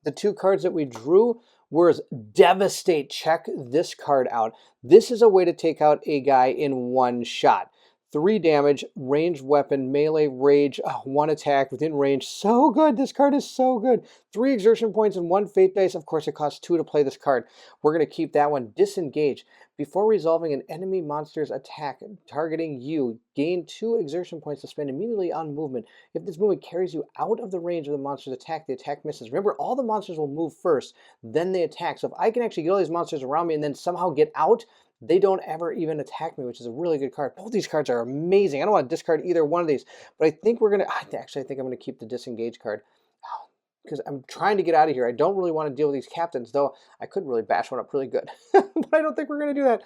Speaker 1: The 2 cards that we drew were Devastate. Check this card out. This is a way to take out a guy in 1 shot. 3 damage, ranged weapon, melee, rage, 1 attack within range. So good. This card is so good. 3 exertion points and 1 fate dice. Of course, it costs 2 to play this card. We're going to keep that one. Disengage. Before resolving an enemy monster's attack targeting you, gain 2 exertion points to spend immediately on movement. If this movement carries you out of the range of the monster's attack, the attack misses. Remember, all the monsters will move first, then they attack. So if I can actually get all these monsters around me and then somehow get out, they don't ever even attack me, which is a really good card. Both these cards are amazing. I don't want to discard either one of these, but I think we're going to, actually, I think I'm going to keep the Disengage card because I'm trying to get out of here. I don't really want to deal with these captains, though I could really bash one up really good, but I don't think we're going to do that.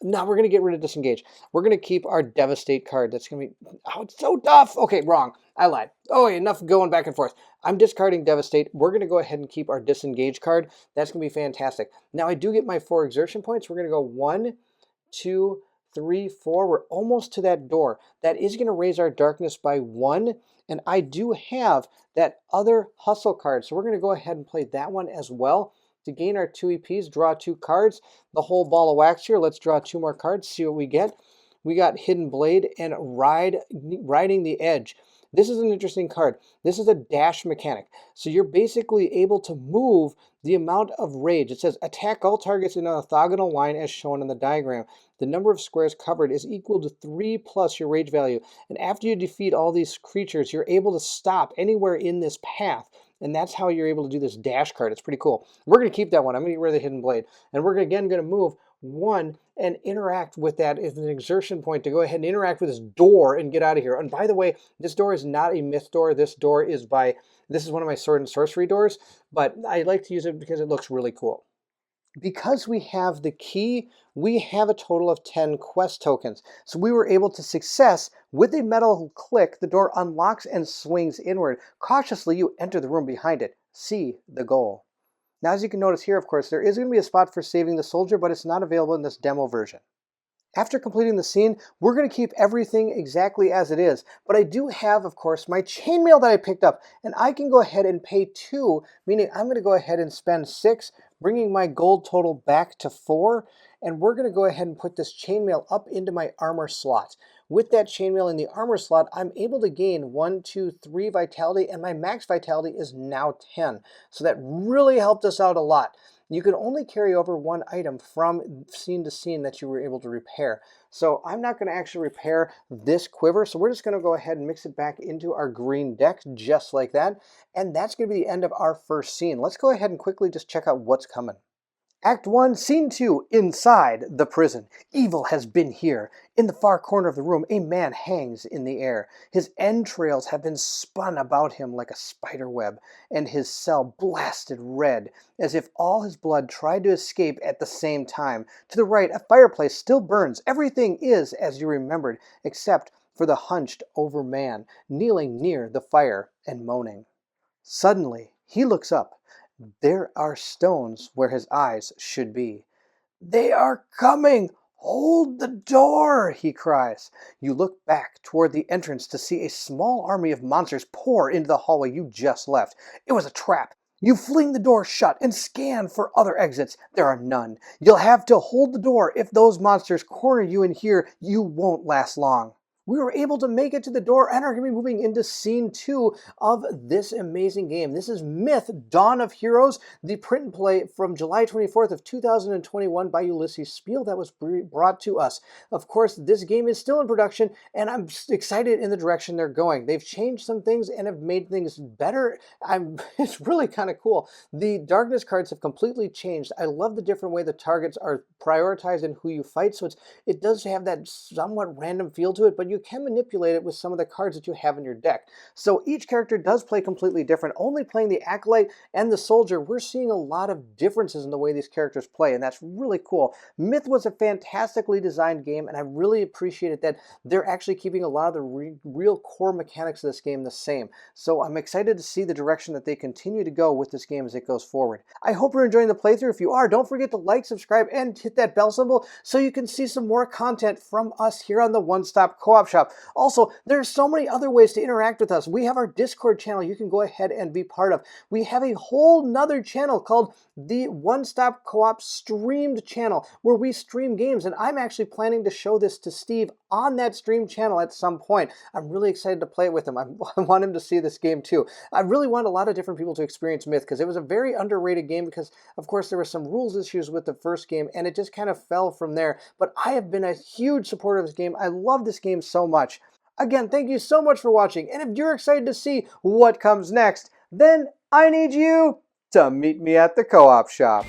Speaker 1: No, we're going to get rid of Disengage. We're going to keep our Devastate card. That's going to be, it's so tough. Okay, wrong. I lied. Oh, enough going back and forth. I'm discarding Devastate. We're going to go ahead and keep our Disengage card. That's going to be fantastic. Now, I do get my 4 exertion points. We're going to go 1, 2, 3, 4. We're almost to that door. That is going to raise our darkness by 1. And I do have that other Hustle card. So we're going to go ahead and play that one as well. To gain our 2 EPs, draw 2 cards. The whole ball of wax here. Let's draw 2 more cards, see what we get. We got Hidden Blade and Riding the Edge. This is an interesting card. This is a dash mechanic. So you're basically able to move the amount of rage. It says attack all targets in an orthogonal line as shown in the diagram. The number of squares covered is equal to 3 plus your rage value. And after you defeat all these creatures, you're able to stop anywhere in this path. And that's how you're able to do this dash card. It's pretty cool. We're going to keep that one. I'm going to get rid of the hidden blade. And we're again going to move 1 and interact with that as an exertion point to go ahead and interact with this door and get out of here. And by the way, this door is not a myth door. This door is this is one of my sword and sorcery doors, but I like to use it because it looks really cool. Because we have the key, we have a total of 10 quest tokens. So we were able to success with a metal click, the door unlocks and swings inward. Cautiously, you enter the room behind it. See the goal. Now, as you can notice here, of course, there is going to be a spot for saving the soldier, but it's not available in this demo version. After completing the scene, we're going to keep everything exactly as it is. But I do have, of course, my chainmail that I picked up, and I can go ahead and pay 2, meaning I'm going to go ahead and spend 6, bringing my gold total back to 4, and we're going to go ahead and put this chainmail up into my armor slot. With that chainmail in the armor slot, I'm able to gain 1, 2, 3 vitality, and my max vitality is now 10. So that really helped us out a lot. You can only carry over 1 item from scene to scene that you were able to repair. So I'm not going to actually repair this quiver, so we're just going to go ahead and mix it back into our green deck just like that. And that's going to be the end of our first scene. Let's go ahead and quickly just check out what's coming. Act 1, Scene 2, inside the prison. Evil has been here. In the far corner of the room, a man hangs in the air. His entrails have been spun about him like a spider web, and his cell blasted red, as if all his blood tried to escape at the same time. To the right, a fireplace still burns. Everything is as you remembered, except for the hunched over man, kneeling near the fire and moaning. Suddenly, he looks up. There are stones where his eyes should be. They are coming! Hold the door! He cries. You look back toward the entrance to see a small army of monsters pour into the hallway you just left. It was a trap. You fling the door shut and scan for other exits. There are none. You'll have to hold the door. If those monsters corner you in here, you won't last long. We were able to make it to the door and are going to be moving into scene 2 of this amazing game. This is Myth: Dawn of Heroes, the print and play from July 24th of 2021 by Ulysses Spiel that was brought to us. Of course, this game is still in production, and I'm excited in the direction they're going. They've changed some things and have made things better. It's really kind of cool. The darkness cards have completely changed. I love the different way the targets are prioritized and who you fight, so it does have that somewhat random feel to it, but you can manipulate it with some of the cards that you have in your deck. So each character does play completely different. Only playing the Acolyte and the Soldier, we're seeing a lot of differences in the way these characters play, and that's really cool. Myth was a fantastically designed game, and I really appreciated that they're actually keeping a lot of the real core mechanics of this game the same. So I'm excited to see the direction that they continue to go with this game as it goes forward. I hope you're enjoying the playthrough. If you are, don't forget to like, subscribe, and hit that bell symbol so you can see some more content from us here on the One Stop Co-op Shop. Also, there's so many other ways to interact with us. We have our Discord channel you can go ahead and be part of. We have a whole nother channel called the One Stop Co-op Streamed channel where we stream games, and I'm actually planning to show this to Steve on that stream channel at some point. I'm really excited to play it with him. I want him to see this game too. I really want a lot of different people to experience Myth because it was a very underrated game because, of course, there were some rules issues with the first game, and it just kind of fell from there. But I have been a huge supporter of this game. I love this game so much. Again, thank you so much for watching, and if you're excited to see what comes next, then I need you to meet me at the co-op shop.